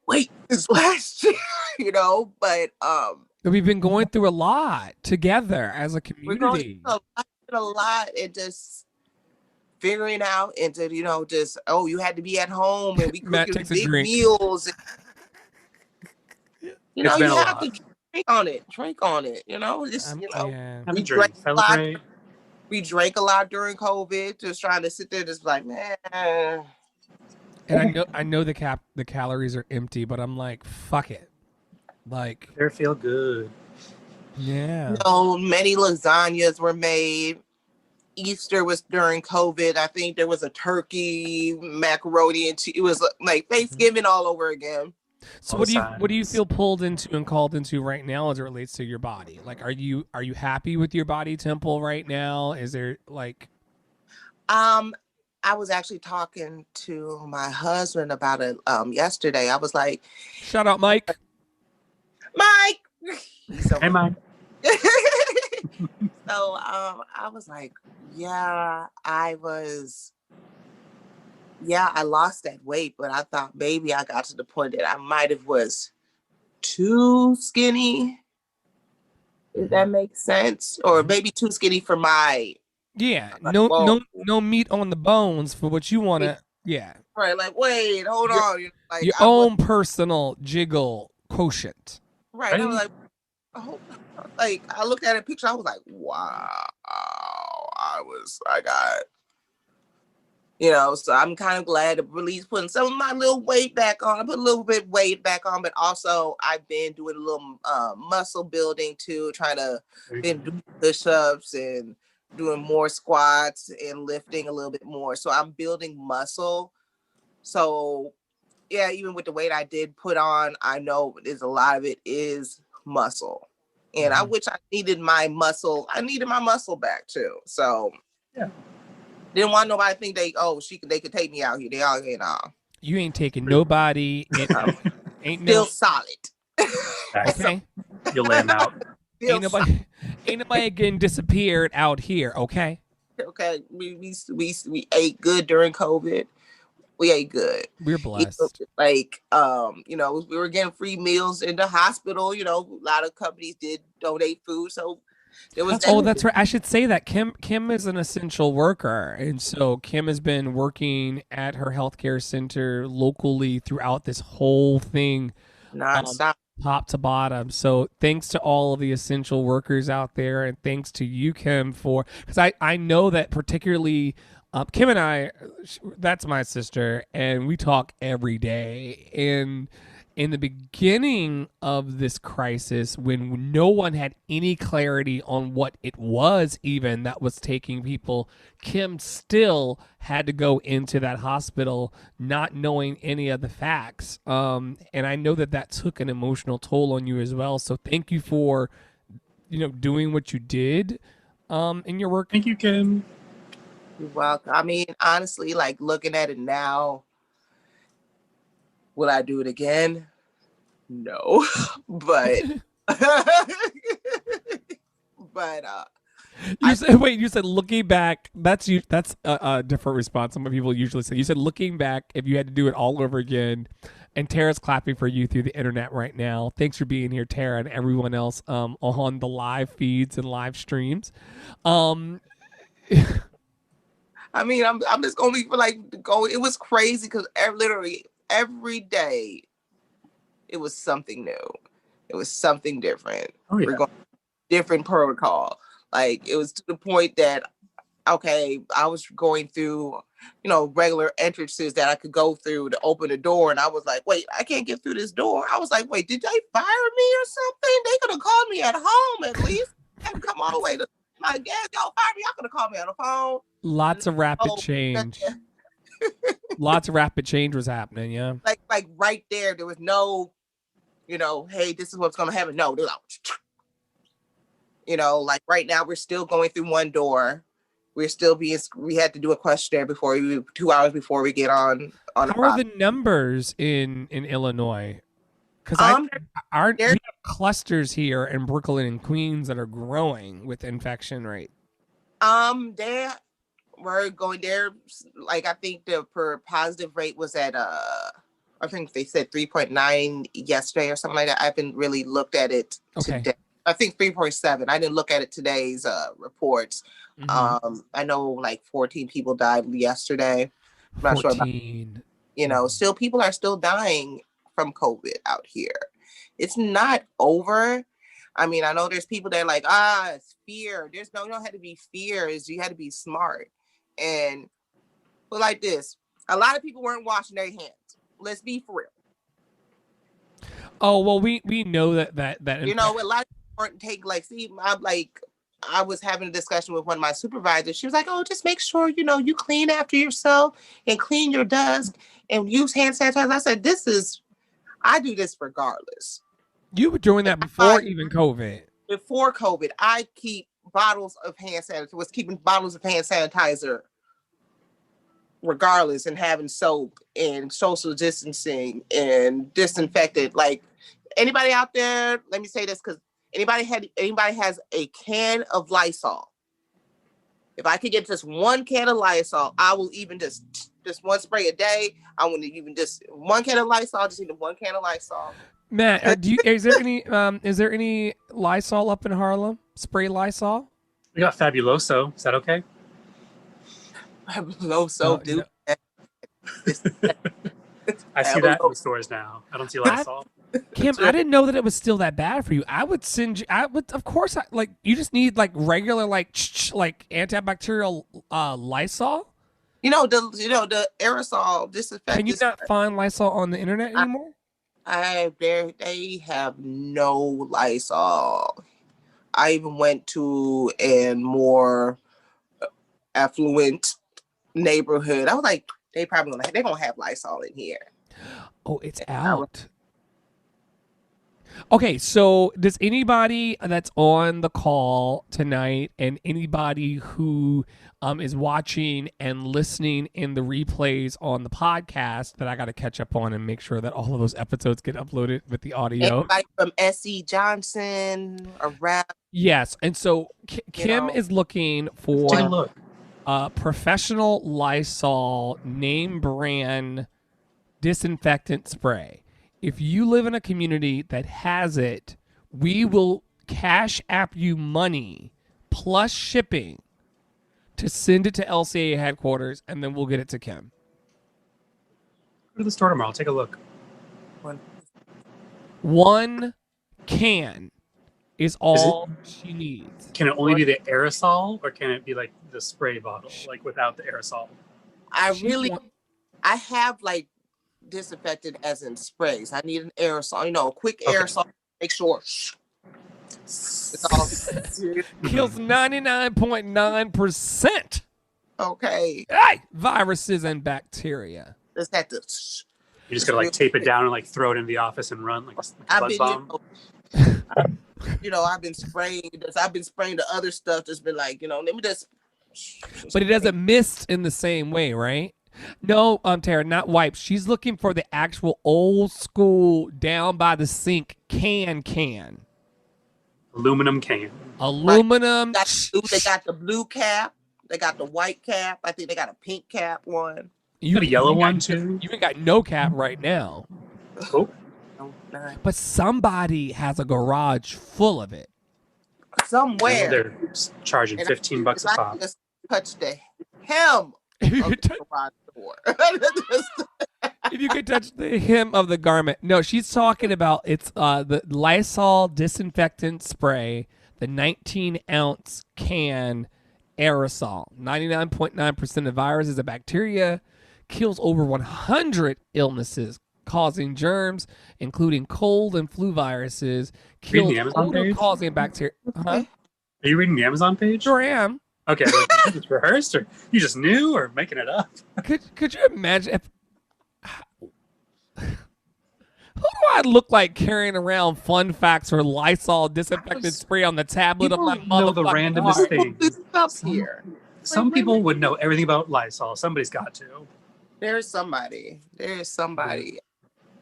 wait, this last year, but we've been going through a lot together as a we're going community. through a lot and just figuring out into, just, oh, you had to be at home and we Matt cooking takes a big drink. meals. And, It's been you a have to lot. drink on it, Yeah. Have a we drank drink, a lot. celebrate. We drank a lot during COVID, just trying to sit there, just like, man. And I know the calories are empty, but I'm like, fuck it. Like, They feel good. yeah. Many lasagnas were made. Easter was during COVID. I think there was a turkey, macaroni, and cheese. It was like Thanksgiving all over again. So All what the do you signs. feel pulled into and called into right now as it relates to your body? Like, are you happy with your body temple right now? Is there like Um, I was actually talking to my husband about it yesterday. I was like, shout out Mike? Mike, he's so Hey, Mike. so I was like, yeah, I lost that weight, but I thought maybe I got to the point that I might have was too skinny. If that makes sense, or maybe too skinny for my, Yeah. like, No whoa, no no meat on the bones for what you want to. Yeah. right? Like, wait, hold Your on, like your I was own personal jiggle quotient. right. And I was Right? like, oh, like I looked at a picture, I was like, wow, I got, so I'm kind of glad to release putting some of my little weight back on. I put a little bit weight back on, but also I've been doing a little muscle building too, trying to been doing push-ups and doing more squats and lifting a little bit more. So I'm building muscle. So yeah, even with the weight I did put on, I know there's a lot of it is muscle. And I wish I needed my muscle. I needed my muscle back too. So Yeah. didn't want nobody to think they could take me out here. They all, You ain't taking nobody. I'm Ain't still no solid. okay. You'll lay them out. Still Ain't nobody getting disappeared out here. Okay. okay. We ate good during COVID. We ate good. We're blessed. Like we were getting free meals in the hospital. A lot of companies did donate food, so there was that. Oh, that's right. I should say that Kim is an essential worker, and so Kim has been working at her healthcare center locally throughout this whole thing, Nonstop. top to bottom. So thanks to all of the essential workers out there, and thanks to you, Kim, for because I know that particularly. Kim and I, that's my sister, and we talk every day. And in the beginning of this crisis, when no one had any clarity on what it was, even that was taking people, Kim still had to go into that hospital not knowing any of the facts. And I know that that took an emotional toll on you as well. So thank you for, doing what you did in your work. Thank you, Kim. You're welcome. I mean, honestly, like looking at it now, will I do it again? No, but but You said looking back. That's you. That's a different response. Some people usually say. You said looking back, if you had to do it all over again. And Tara's clapping for you through the internet right now. Thanks for being here, Tara, and everyone else on the live feeds and live streams. I mean, I'm just gonna be like go. It was crazy because literally every day it was something new. It was something different. Oh, yeah. We're going different protocol. Like it was to the point that okay, I was going through, regular entrances that I could go through to open the door, and I was like, wait, I can't get through this door. I was like, wait, did they fire me or something? They could have called me at home at least. I had to come all the way to my gas. Y'all fired me. Y'all could have called me on the phone. Lots of rapid change. Lots of rapid change was happening. Yeah. Like right there was no, hey, this is what's gonna happen. No, they're like, like right now we're still going through one door. We had to do a questionnaire 2 hours before we get on. How are the numbers in Illinois? Because we have clusters here in Brooklyn and Queens that are growing with infection rate. We're going there. Like I think the per positive rate was at I think they said 3.9 yesterday or something like that. I haven't really looked at it today. I think 3.7. I didn't look at it today's reports. Mm-hmm. I know like 14 people died yesterday. I'm not 14. Sure about, still people are still dying from COVID out here. It's not over. I mean, I know there's people that are like, it's fear. You don't have to be fear. You had to be smart. And but like this, a lot of people weren't washing their hands. Let's be for real. Oh, well, we know that a lot of people weren't I was having a discussion with one of my supervisors. She was like, oh, just make sure, you clean after yourself and clean your desk and use hand sanitizer. I said, I do this regardless. You were doing that before even COVID. Before COVID, I keep bottles of hand sanitizer regardless, and having soap and social distancing and disinfectant. Like anybody out there, let me say this because anybody has a can of Lysol. If I could get just one can of Lysol, I will even just one spray a day. I wouldn't even just one can of Lysol. Just need one can of Lysol. Matt, is there any Lysol up in Harlem? Spray Lysol? We got Fabuloso. Is that okay? Fabuloso, dude. I see that in the stores now. I don't see Lysol. Kim, I didn't know that it was still that bad for you. Of course, you just need regular antibacterial Lysol. The aerosol disinfectant. Can you not find Lysol on the internet anymore? They have no Lysol. I even went to a more affluent neighborhood. I was like, they're gonna have Lysol in here. Oh, it's out. Okay, so does anybody that's on the call tonight and anybody who is watching and listening in the replays on the podcast that I got to catch up on and make sure that all of those episodes get uploaded with the audio? Anybody from S.E. Johnson, a rap? Yes, and so Kim is looking for professional Lysol name brand disinfectant spray. If you live in a community that has it, we will cash app you money plus shipping to send it to LCA headquarters, and then we'll get it to Kim. Go to the store tomorrow. I'll take a look. One can is all she needs. Can it only be the aerosol, or can it be like the spray bottle, without the aerosol? I have disinfectant as in sprays. I need an aerosol, quick aerosol. Make sure it's all kills 99.9%. Okay. Hey, viruses and bacteria. Just have to. You just gotta tape it down and throw it in the office and run like a bug bomb. I've been spraying this. I've been spraying the other stuff. Just been let me just. But it doesn't mist in the same way, right? No, Tara, not wipes. She's looking for the actual old school down by the sink can. Aluminum can. Aluminum. They got the blue cap. They got the white cap. I think they got a pink cap one. You got a yellow one got, too. You got no cap right now. Oh. But somebody has a garage full of it. Somewhere. They're charging $15 a pop. Just touch the hem of the garage door. If you could touch the hem of the garment. No, she's talking about it's the Lysol disinfectant spray, the 19-ounce can aerosol. 99.9% of viruses and bacteria, kills over 100 illnesses causing germs, including cold and flu viruses, kills odor causing bacteria. Huh? Are you reading the Amazon page? Sure am. Okay, like, you just rehearsed, or you just knew, or making it up? Could you imagine if? Who do I look like carrying around fun facts or Lysol disinfectant spray on the tablet of my know the randomest things. Here. Some people would know everything about Lysol. Somebody's got to. There's somebody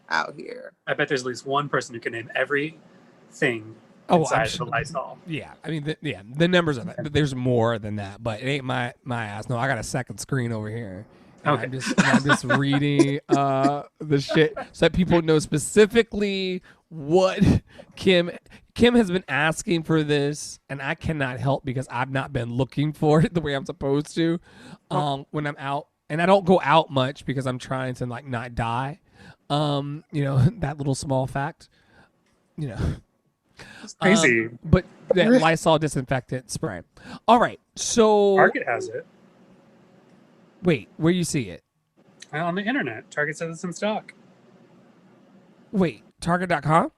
out here. I bet there's at least one person who can name everything inside the Lysol. Yeah, I mean, the numbers are that. There's more than that, but it ain't my ass. No, I got a second screen over here. Okay. I'm just reading the shit so that people know specifically what Kim has been asking for this, and I cannot help because I've not been looking for it the way I'm supposed to when I'm out, and I don't go out much because I'm trying to like not die. That little small fact, It's crazy. But that Lysol disinfectant spray. All right, so Target has it. Wait, where you see it? On the internet. Target says it's in stock. Wait, Target.com?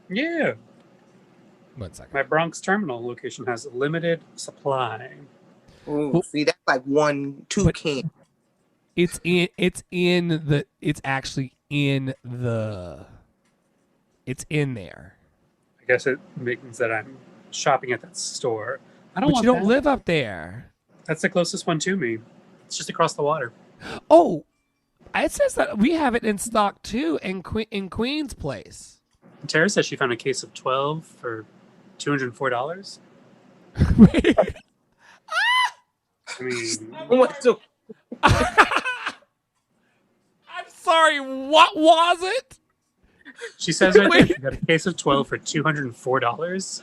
Yeah. 1 second. My Bronx terminal location has limited supply. Ooh, see, that's like 2 cans. It's actually in there. I guess it means that I'm shopping at that store. I don't. But you don't live up there. That's the closest one to me. It's just across the water. Oh, it says that we have it in stock too in Queen's Place. Tara says she found a case of 12 for $204. Wait. I mean, I'm sorry. What was it? She says right there she got a case of 12 for $204.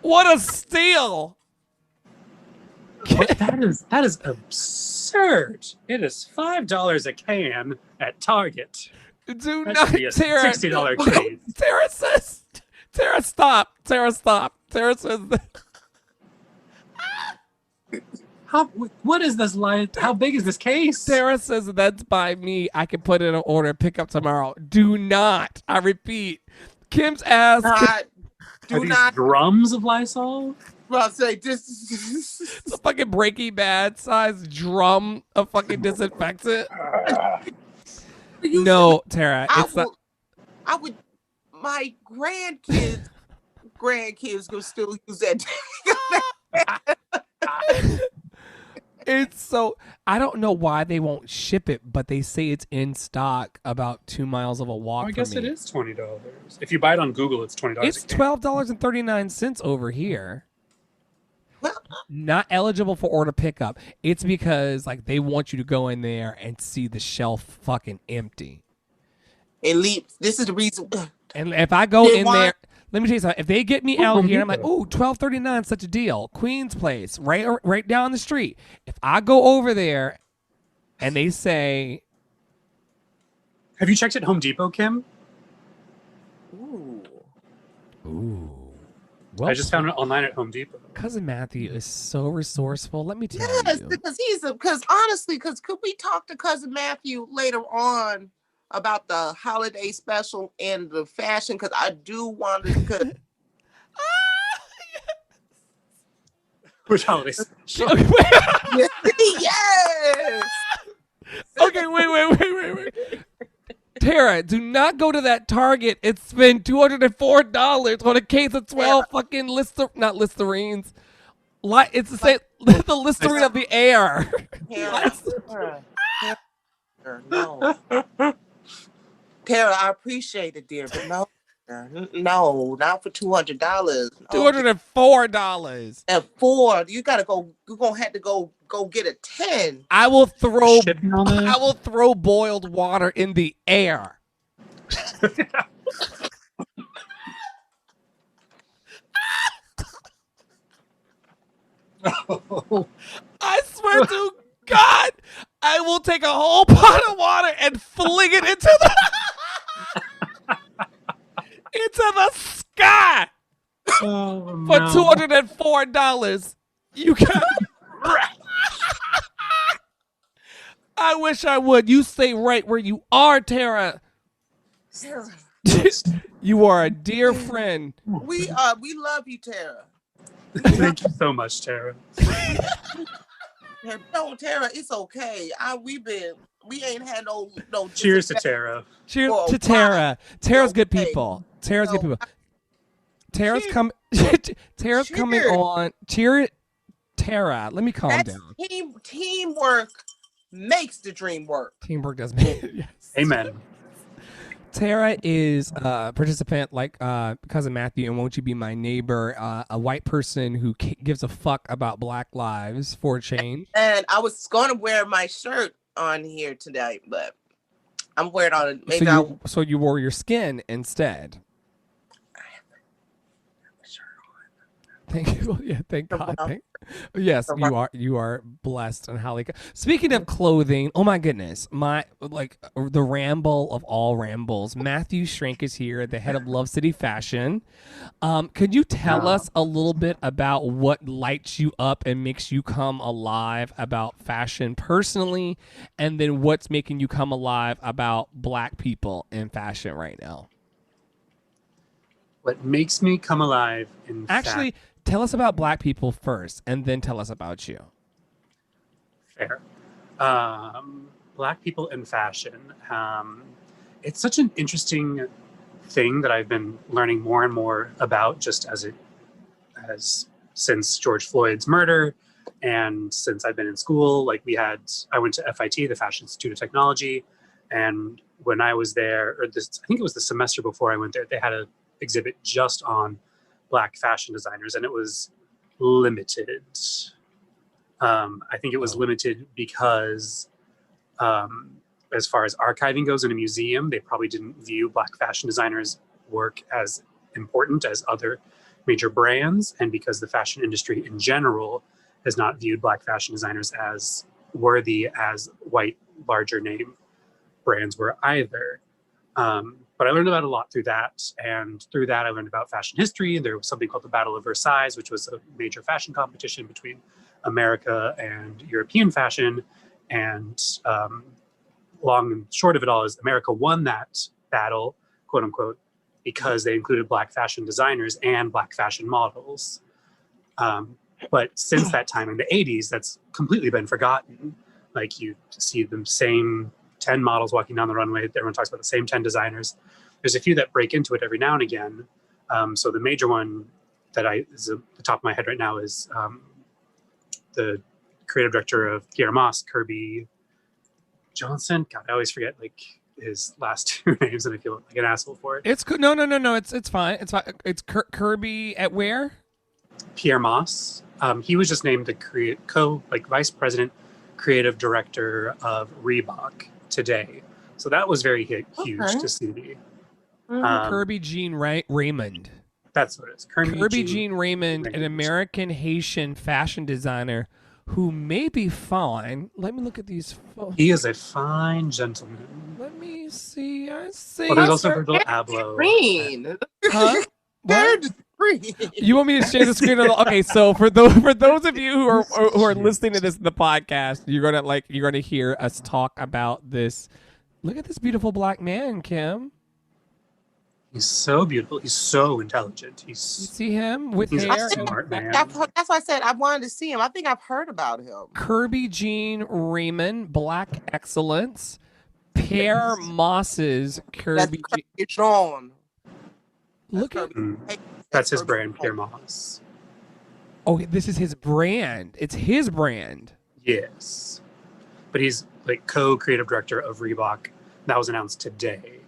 What a steal! That is absurd. It is $5 a can at Target. Do That not, should be a Tara. $60 case. Tara says, Tara, stop. Tara, stop. Tara says, what is this line? How big is this case? Tara says that's by me. I can put in an order, pick up tomorrow. Do not. I repeat. Kim's ass. Are these drums of Lysol? Well, say this. It's a fucking Breaking Bad size drum of fucking disinfectant. No, Tara, I would. My grandkids will still use that. It's so. I don't know why they won't ship it, but they say it's in stock about 2 miles of a walk. I guess it is $20. If you buy it on Google, it's $20. It's $12.39 over here. Well, not eligible for order pickup. It's because like they want you to go in there and see the shelf fucking empty. This is the reason. And if I go in there, let me tell you something. If they get me out here, I'm like, oh, $12.39, such a deal. Queen's Place, right down the street. If I go over there, and they say, have you checked at Home Depot, Kim? Ooh. Well, I just found it online at Home Depot. Cousin Matthew is so resourceful. Let me tell you. Yes, because honestly, could we talk to Cousin Matthew later on about the holiday special and the fashion? Because I do want to. Which holiday special? Yes. Okay, wait. Tara, do not go to that Target and spend $204 on a case of 12 fucking not Listerines. It's the same, the Listerine of the air. No. Tara, I appreciate it, dear, but no. No, not for $200. $204. And 4, you gotta go. You're gonna have to go get a 10. I will throw. Shipping on it? I will throw boiled water in the air. I swear to God, I will take a whole pot of water and fling it into the sky Oh, for no. $204. You can. I wish I would. You stay right where you are, Tara. You are a dear friend. We love you, Tara. Thank you so much, Tara. No, Tara, it's okay. We ain't had no. Cheers to Tara. Cheers Whoa, to Tara. Tara's good okay. people. Tara's good people. Tara's Cheers. Tara's coming on. Cheer, Tara. Let me calm That's down. Teamwork makes the dream work. Teamwork does make it. Yes. Amen. Tara is a participant like cousin Matthew and Won't You Be My Neighbor, a white person who gives a fuck about Black lives for a change. And I was going to wear my shirt on here tonight, but I'm wearing on it. Maybe So you wore your skin instead. Thank you. Yeah, thank God. Yes, you are blessed and highly. Speaking of clothing, oh my goodness, the ramble of all rambles. Matthew Schrank is here, the head of Love City Fashion. Could you tell us a little bit about what lights you up and makes you come alive about fashion personally, and then what's making you come alive about Black people in fashion right now? What makes me come alive in Actually, tell us about Black people first, and then tell us about you. Fair. Black people in fashion. It's such an interesting thing that I've been learning more and more about just since George Floyd's murder and since I've been in school. I went to FIT, the Fashion Institute of Technology, and when I was there, I think it was the semester before I went there, they had an exhibit just on Black fashion designers, and it was limited. I think it was limited because as far as archiving goes in a museum, they probably didn't view Black fashion designers' work as important as other major brands, and because the fashion industry in general has not viewed Black fashion designers as worthy as white larger name brands were either. But I learned about a lot through that. And through that, I learned about fashion history. There was something called the Battle of Versailles, which was a major fashion competition between America and European fashion. And long and short of it all is America won that battle, quote unquote, because they included Black fashion designers and Black fashion models. But since that time in the 80s, that's completely been forgotten. Like, you see the same 10 models walking down the runway. Everyone talks about the same 10 designers. There's a few that break into it every now and again. So the major one that is at the top of my head right now is the creative director of Pierre Moss, Kirby Johnson. God, I always forget his last two names, and I feel like an asshole for it. It's no. It's fine. It's fine. It's Kirby at where? Pierre Moss. He was just named the vice president, creative director of Reebok today. So that was very huge to see. Kirby Jean Raymond. That's what it is. Kirby Jean Raymond, an American Haitian fashion designer who may be fine. Let me look at these photos. He is a fine gentleman. Let me see. I see. Well, there's also Virgil Abloh. Green. Huh? What? Green. You want me to share the screen? Okay, so for those of you who are listening to this in the podcast, you're gonna hear us talk about this. Look at this beautiful Black man, Kim. He's so beautiful. He's so intelligent. You see him with he's hair? a smart man. That's why I said I wanted to see him. I think I've heard about him. Kirby Jean Raymond, Black Excellence. Pierre Moss's Kirby Jean. Look at. That's his brand, Pierre Moss. Oh, this is his brand. It's his brand. Yes. But he's co-creative director of Reebok. That was announced today.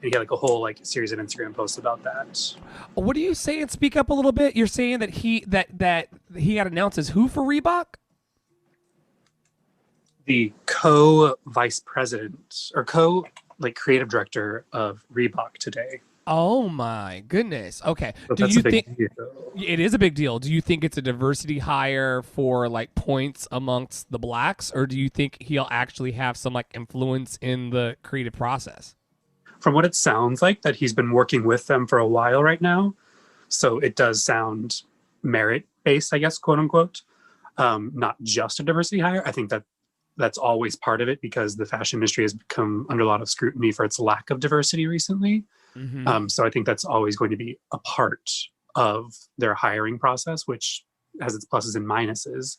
And he had like a whole like series of Instagram posts about that. What are you saying? Speak up a little bit. You're saying that he got announced as who for Reebok? The co-vice president or like creative director of Reebok today. Oh my goodness. Okay. So Do that's you a big think deal. it is a big deal? Do you think it's a diversity hire for like points amongst the blacks, or do you think he'll actually have some like influence in the creative process? From what it sounds like, that he's been working with them for a while right now. So it does sound merit-based, I guess, quote unquote. Not just a diversity hire. I think that that's always part of it because the fashion industry has become under a lot of scrutiny for its lack of diversity recently. Mm-hmm. So I think that's always going to be a part of their hiring process, which has its pluses and minuses.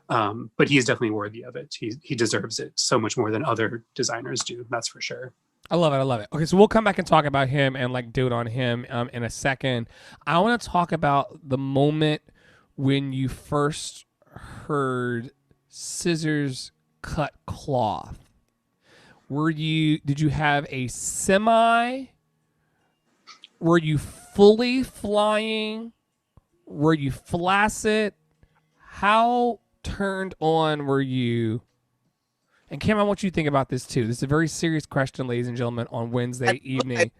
But he's definitely worthy of it. He deserves it so much more than other designers do. That's for sure. I love it. I love it. Okay, so we'll come back and talk about him and like do it on him in a second. I want to talk about the moment when you first heard scissors cut cloth. Did you have a semi? Were you fully flying? Were you flaccid? How turned on were you? And Kim, I want you to think about this too. This is a very serious question, ladies and gentlemen, on Wednesday evening.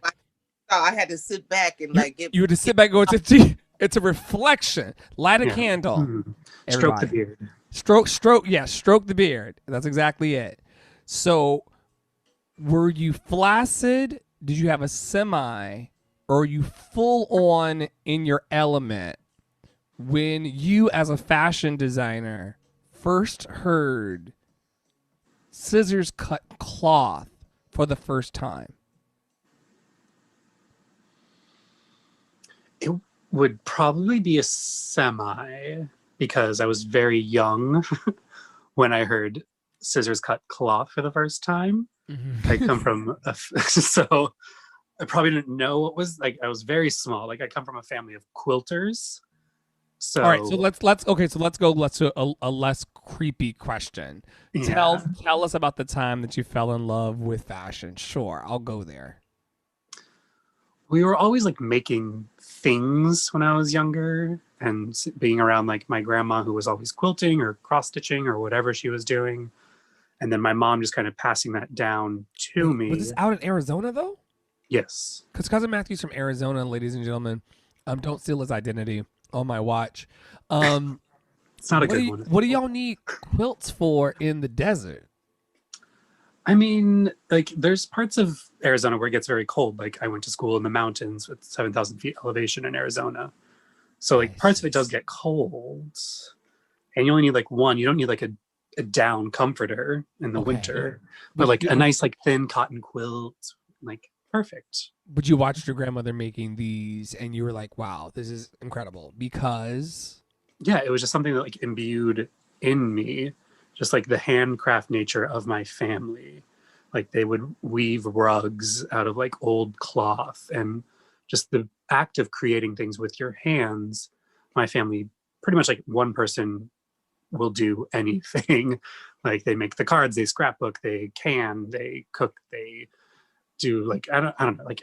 I had to sit back and like you had to sit back and go, it's a reflection. Light a candle. Mm-hmm. Stroke the beard. Stroke the beard. That's exactly it. So were you flaccid? Did you have a semi? Or are you full on in your element when you, as a fashion designer, first heard scissors cut cloth for the first time? It would probably be a semi because I was very young when I heard scissors cut cloth for the first time. Mm-hmm. I come from so I probably didn't know what was like. I was very small. Like I come from a family of quilters. So all right, so let's go a less creepy question. Yeah. Tell us about the time that you fell in love with fashion. Sure, I'll go there. We were always like making things when I was younger and being around like my grandma who was always quilting or cross stitching or whatever she was doing. And then my mom just kind of passing that down to me. Was this out in Arizona though? Yes. Because Cousin Matthew's from Arizona, ladies and gentlemen. Don't steal his identity on my watch. It's not a good one. What do y'all need quilts for in the desert? I mean, like there's parts of Arizona where it gets very cold. Like I went to school in the mountains with 7,000 feet elevation in Arizona. So like parts of it does get cold. And you only need like one. You don't need like a down comforter in the winter. But like a nice like thin cotton quilt, like perfect. But you watched your grandmother making these and you were like, wow, this is incredible because... Yeah, it was just something that like imbued in me, just like the handcraft nature of my family. Like they would weave rugs out of like old cloth and just the act of creating things with your hands. My family, pretty much like one person will do anything. Like they make the cards, they scrapbook, they can, they cook, they do like I don't know, like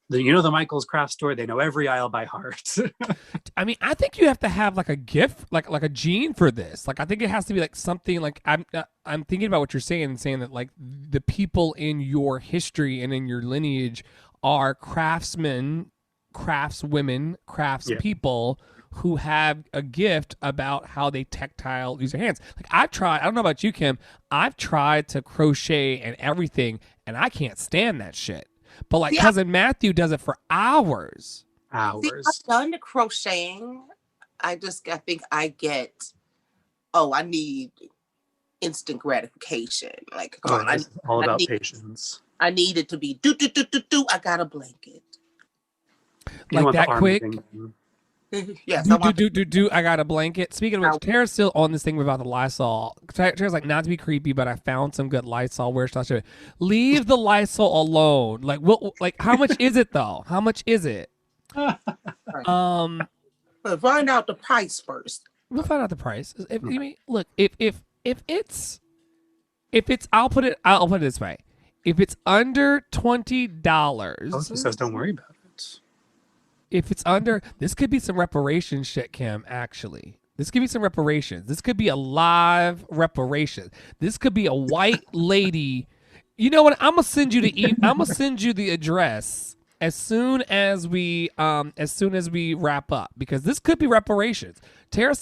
the Michael's craft store, they know every aisle by heart. I mean, I think you have to have like a gift, like a gene for this. Like I think it has to be like something like I'm thinking about what you're saying and saying that like the people in your history and in your lineage are craftsmen, craftswomen, craftspeople who have a gift about how they tactile use their hands. Like I don't know about you, Kim, I've tried to crochet and everything and I can't stand that shit. But like Cousin Matthew does it for hours. See, I've done the crocheting. I think I get, I need instant gratification. Like, it's all about patience. I need it to be do. I got a blanket. Like that quick. Yes. Do. I got a blanket. Speaking of which, Tara's still on this thing about the Lysol. Tara's like, not to be creepy, but I found some good Lysol. Where should I show it? Leave the Lysol alone. Like, how much is it though? How much is it? But find out the price first. We'll find out the price. If it's, I'll put it this way. If it's under $20, Oh, she says don't worry about it. if it's under, this could be some reparations shit, Kim, actually. This could be some reparations. This could be a live reparation. This could be a white lady. You know what? I'm gonna send you I'm gonna send you the address as soon as we wrap up, because this could be reparations. Tara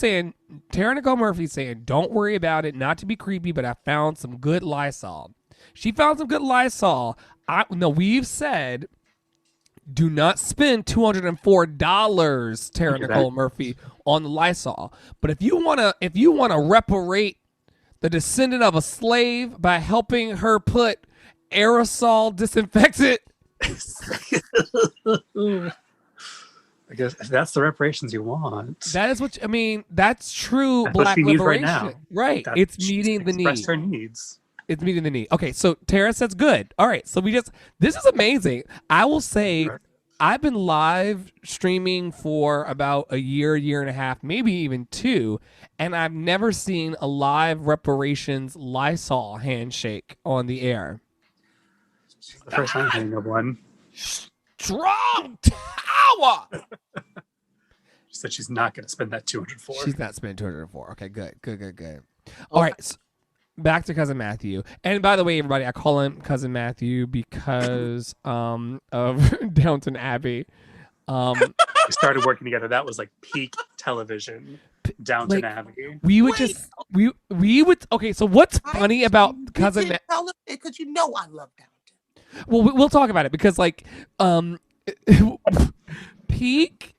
Nicole Murphy saying, "Don't worry about it. Not to be creepy, but I found some good Lysol." She found some good Lysol. We've said, do not spend $204, Tara Nicole Murphy, on the Lysol. But if you wanna reparate the descendant of a slave by helping her put aerosol disinfectant, I guess that's the reparations you want. that is what I mean. That's true. That's Black what she needs liberation, right now. right? It's meeting the need. Her needs. It's meeting the need. Okay, so Tara says good. All right, so this is amazing. I will say, I've been live streaming for about a year and a half, maybe even 2, and I've never seen a live reparations Lysol handshake on the air. It's the first time hearing of one. Strong tower. She said she's not going to spend that $204. She's not spending $204. Okay, good. All right. So back to Cousin Matthew. And by the way, everybody, I call him Cousin Matthew because of Downton Abbey. We started working together. That was like peak television. Downton Abbey. We would. Okay, so what's funny about Cousin Matthew? Because you know I love Downton. Well, we'll talk about it because peak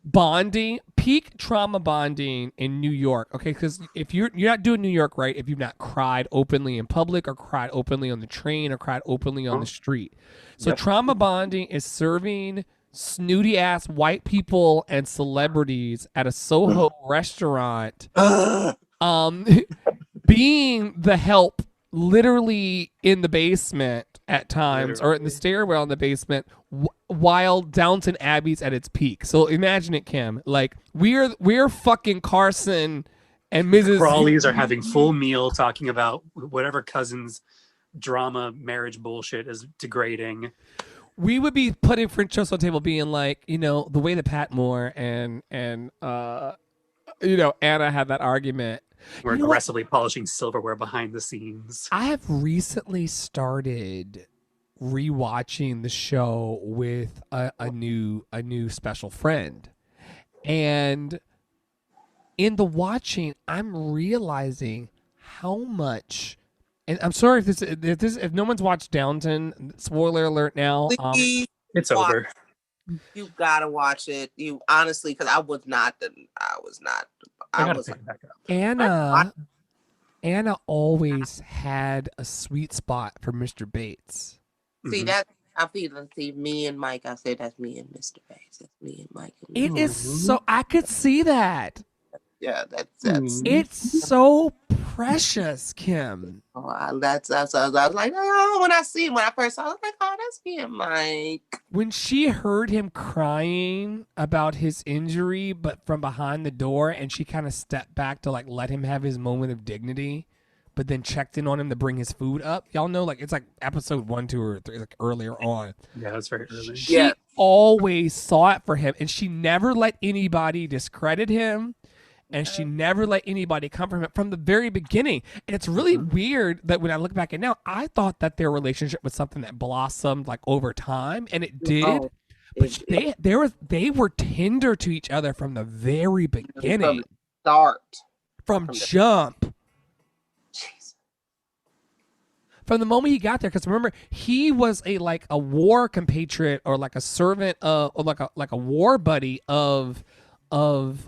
bonding, peak trauma bonding in New York. Okay, because if you're not doing New York right, if you've not cried openly in public or cried openly on the train or cried openly on the street. So trauma bonding is serving snooty ass white people and celebrities at a Soho restaurant, being the help literally in the basement at times, or in the stairwell in the basement, while Downton Abbey's at its peak. So imagine it, Kim. Like we're fucking Carson and Mrs. Crawleys are having full meal talking about whatever cousin's drama marriage bullshit is degrading. We would be putting French toast on the table, being like, the way that Pat Moore and Anna had that argument. We're aggressively polishing silverware behind the scenes. I have recently started rewatching the show with a new special friend, and in the watching, I'm realizing how much. And I'm sorry if no one's watched Downton. Spoiler alert now. It's over. You gotta watch it. You honestly, because I was not. Anna always had a sweet spot for Mr. Bates. See that I feel. See me and Mike. I say that's me and Mr. Bates. That's me and Mike. It is so. I could see that. Yeah, that's. It's so precious, Kim. Oh, I was like, oh, when I first saw it, I was like, oh, that's me and Mike. When she heard him crying about his injury, but from behind the door, and she kind of stepped back to let him have his moment of dignity, but then checked in on him to bring his food up. Y'all know, it's episode 1, 2, or 3, earlier on. Yeah, that's very early. She always saw it for him, and she never let anybody discredit him. And she never let anybody come from him from the very beginning. And it's really weird that when I look back at now, I thought that their relationship was something that blossomed over time, and it did. But they were tender to each other from the very beginning. From jump. Jeez. From the moment he got there, because remember, he was a war compatriot, or a servant of, or like a war buddy of Lord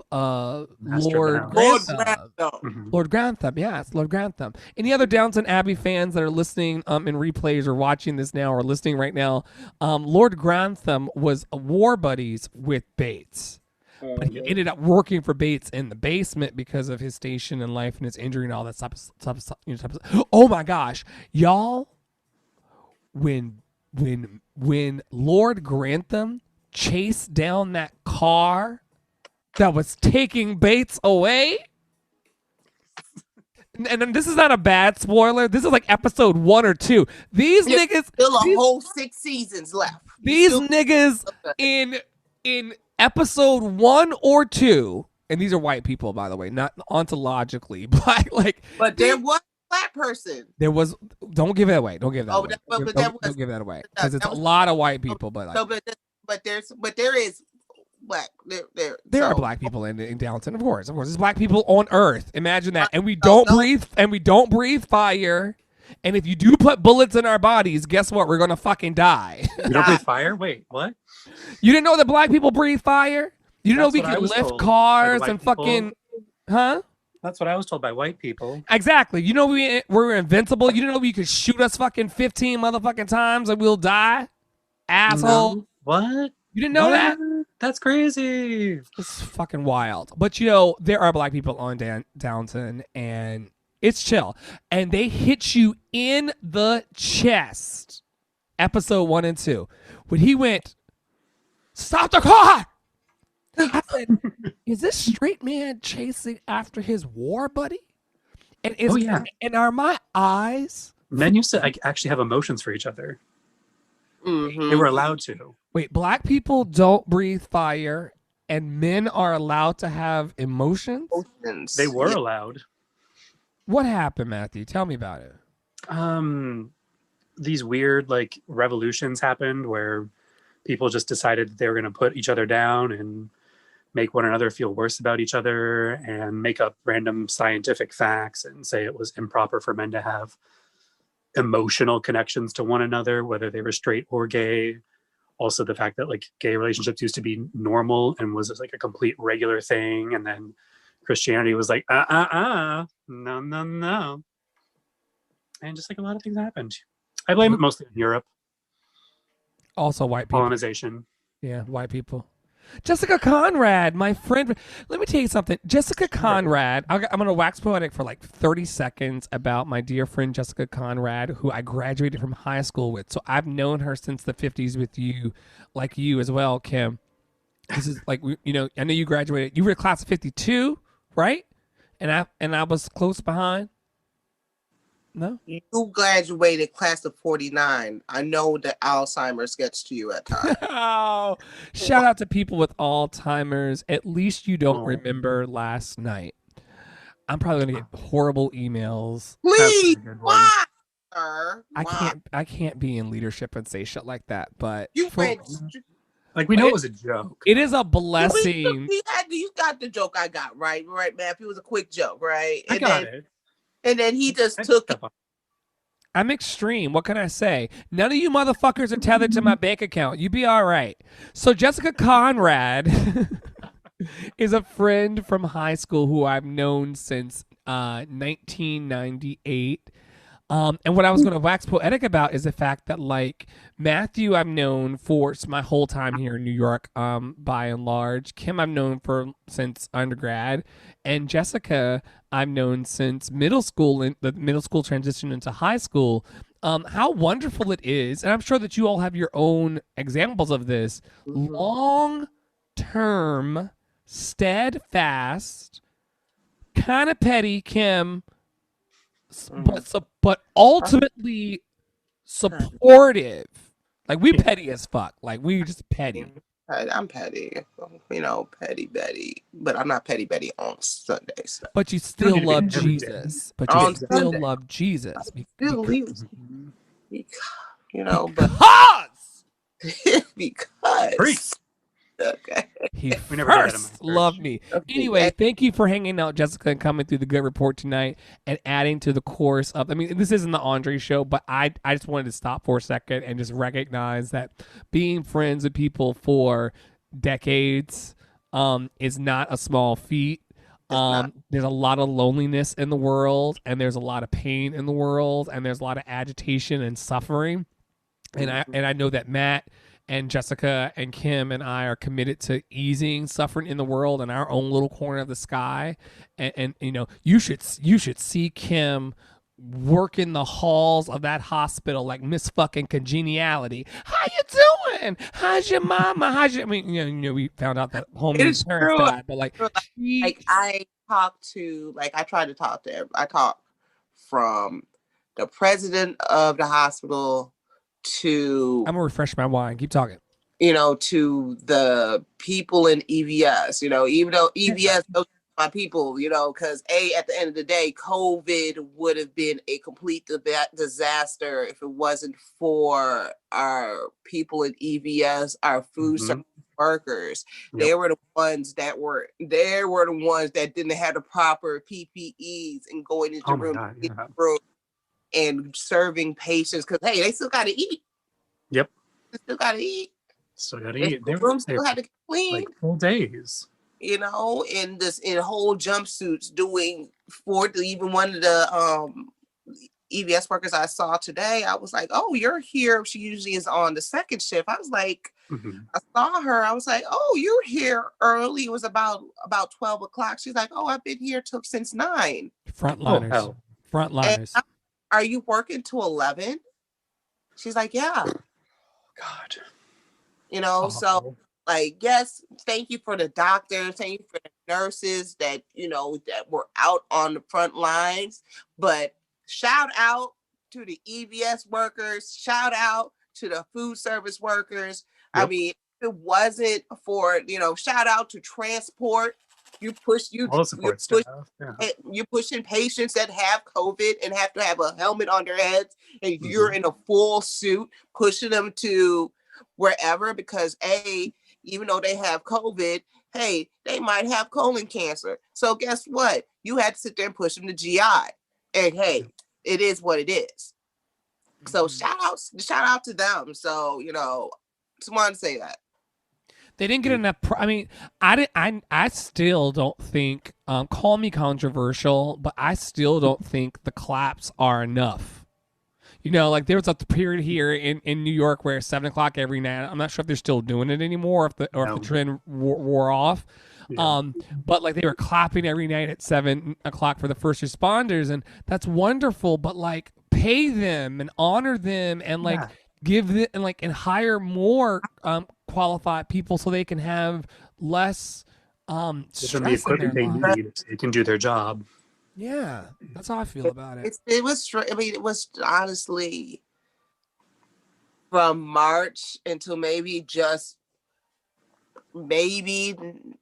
Grantham. Lord Grantham, yes, Lord Grantham. Any other Downton Abbey fans that are listening in replays or watching this now or listening right now, Lord Grantham was war buddies with Bates. But he ended up working for Bates in the basement because of his station in life and his injury and all that stuff. Oh my gosh, y'all! When Lord Grantham chased down that car that was taking Bates away, and this is not a bad spoiler. This is like episode 1 or 2. These There's niggas, still a whole 6 seasons left. these niggas in episode 1 or 2, and these are white people, by the way, not ontologically, but like. But there was a black person. There was. Don't give it away. Don't give that away. Don't give that away because it's a lot of white people. But like, but there is black. There are black people in Downton, of course. There's black people on Earth. Imagine that. And we don't breathe fire. And if you do put bullets in our bodies, guess what? We're gonna fucking die. You don't breathe fire? Wait, what? You didn't know that black people breathe fire? You didn't know we can lift cars and fucking, huh? That's what I was told by white people. Exactly. You know we're invincible. You didn't know you could shoot us fucking 15 motherfucking times and we'll die? Asshole. No. What? You didn't know that? That's crazy. It's fucking wild. But there are black people on Downton and it's chill. And they hit you in the chest. Episode 1 and 2. When he went, "Stop the car!" I said, is this straight man chasing after his war buddy? And and are my eyes? Men used to actually have emotions for each other. Mm-hmm. They were allowed to. Wait, black people don't breathe fire, and men are allowed to have emotions? They were allowed. What happened, Matthew? Tell me about it. These weird like revolutions happened where people just decided that they were going to put each other down and make one another feel worse about each other and make up random scientific facts and say it was improper for men to have emotional connections to one another, whether they were straight or gay. Also the fact that like gay relationships used to be normal and was like a complete regular thing. And then Christianity was like, no. And just like a lot of things happened. I blame it mostly on Europe. Also white people. Colonization. Yeah, white people. Jessica Conrad, my friend. Let me tell you something. Jessica Conrad, I'm going to wax poetic for like 30 seconds about my dear friend Jessica Conrad, who I graduated from high school with. So I've known her since the 50s with you, like you as well, Kim. This is like, I know you graduated. You were class of 52, right? And I was close behind. No? You graduated class of 49. I know that Alzheimer's gets to you at times. Oh, shout out to people with Alzheimer's. At least you don't remember last night. I'm probably going to get horrible emails. Please, why, sir? I can't be in leadership and say shit like that, but you like we know it was a joke. It is a blessing. You got the joke I got, right, Matthew? It was a quick joke, right? I got it. And then he just took it. I'm extreme. What can I say? None of you motherfuckers are tethered to my bank account. You be all right. So Jessica Conrad is a friend from high school who I've known since 1998. And what I was going to wax poetic about is the fact that, like, Matthew I've known for my whole time here in New York, by and large. Kim I've known since undergrad. And Jessica I've known since middle school, and the middle school transition into high school. How wonderful it is, and I'm sure that you all have your own examples of this, long-term, steadfast, kind of petty Kim, but ultimately supportive. Like, we petty as fuck. Like, we just petty. I'm petty, petty Betty, but I'm not petty Betty on Sundays. But you still love Jesus. But you still love Jesus. Because okay. He first loved me. Anyway, thank you for hanging out, Jessica, and coming through the Good Report tonight and adding to the chorus of, this isn't the Andre show, but I just wanted to stop for a second and just recognize that being friends with people for decades is not a small feat. There's a lot of loneliness in the world, and there's a lot of pain in the world, and there's a lot of agitation and suffering. And I know that Matt and Jessica and Kim and I are committed to easing suffering in the world in our own little corner of the sky. And you should see Kim work in the halls of that hospital like Miss fucking Congeniality. How you doing? How's your mama? We found out that home parents died, but I try to talk to from the president of the hospital to I'm gonna refresh my wine. Keep talking. To the people in EVS, even though EVS, those are my people, because at the end of the day, COVID would have been a complete disaster if it wasn't for our people in EVS, our food service workers. Yep. They were the ones that didn't have the proper PPEs and going into room and serving patients because hey, they still got to eat. Yep. They still got to eat. Still gotta eat. The room still had to get clean. Like full days. In whole jumpsuits doing even one of the EVS workers I saw today, I was like, oh, you're here. She usually is on the second shift. I was like, I saw her. I was like, oh, you're here early. It was about 12 o'clock. She's like, oh, I've been here since 9. Frontliners. Frontliners. Are you working till 11? She's like, yeah. God. So like, yes, thank you for the doctors, thank you for the nurses that, that were out on the front lines. But shout out to the EVS workers, shout out to the food service workers. Yep. I mean, if it wasn't for, shout out to transport. You're pushing patients that have COVID and have to have a helmet on their heads, and you're in a full suit, pushing them to wherever because even though they have COVID, hey, they might have colon cancer. So guess what? You had to sit there and push them to GI. And hey, it is what it is. So shout out to them. So, just wanted to say that. They didn't get enough. I still don't think. Call me controversial, but I still don't think the claps are enough. Like there was a period here in New York where 7 o'clock every night. I'm not sure if they're still doing it anymore, if the trend wore off. Yeah. But like they were clapping every night at 7 o'clock for the first responders, and that's wonderful. But like pay them and honor them and give them and hire more qualified people so they can have less stress the equipment they need so they can do their job. Yeah, that's how I feel about it. It was honestly from March until maybe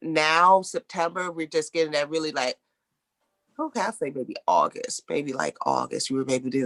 now September. We're just getting that really like, okay, I'll say maybe August. Maybe like August. We were maybe doing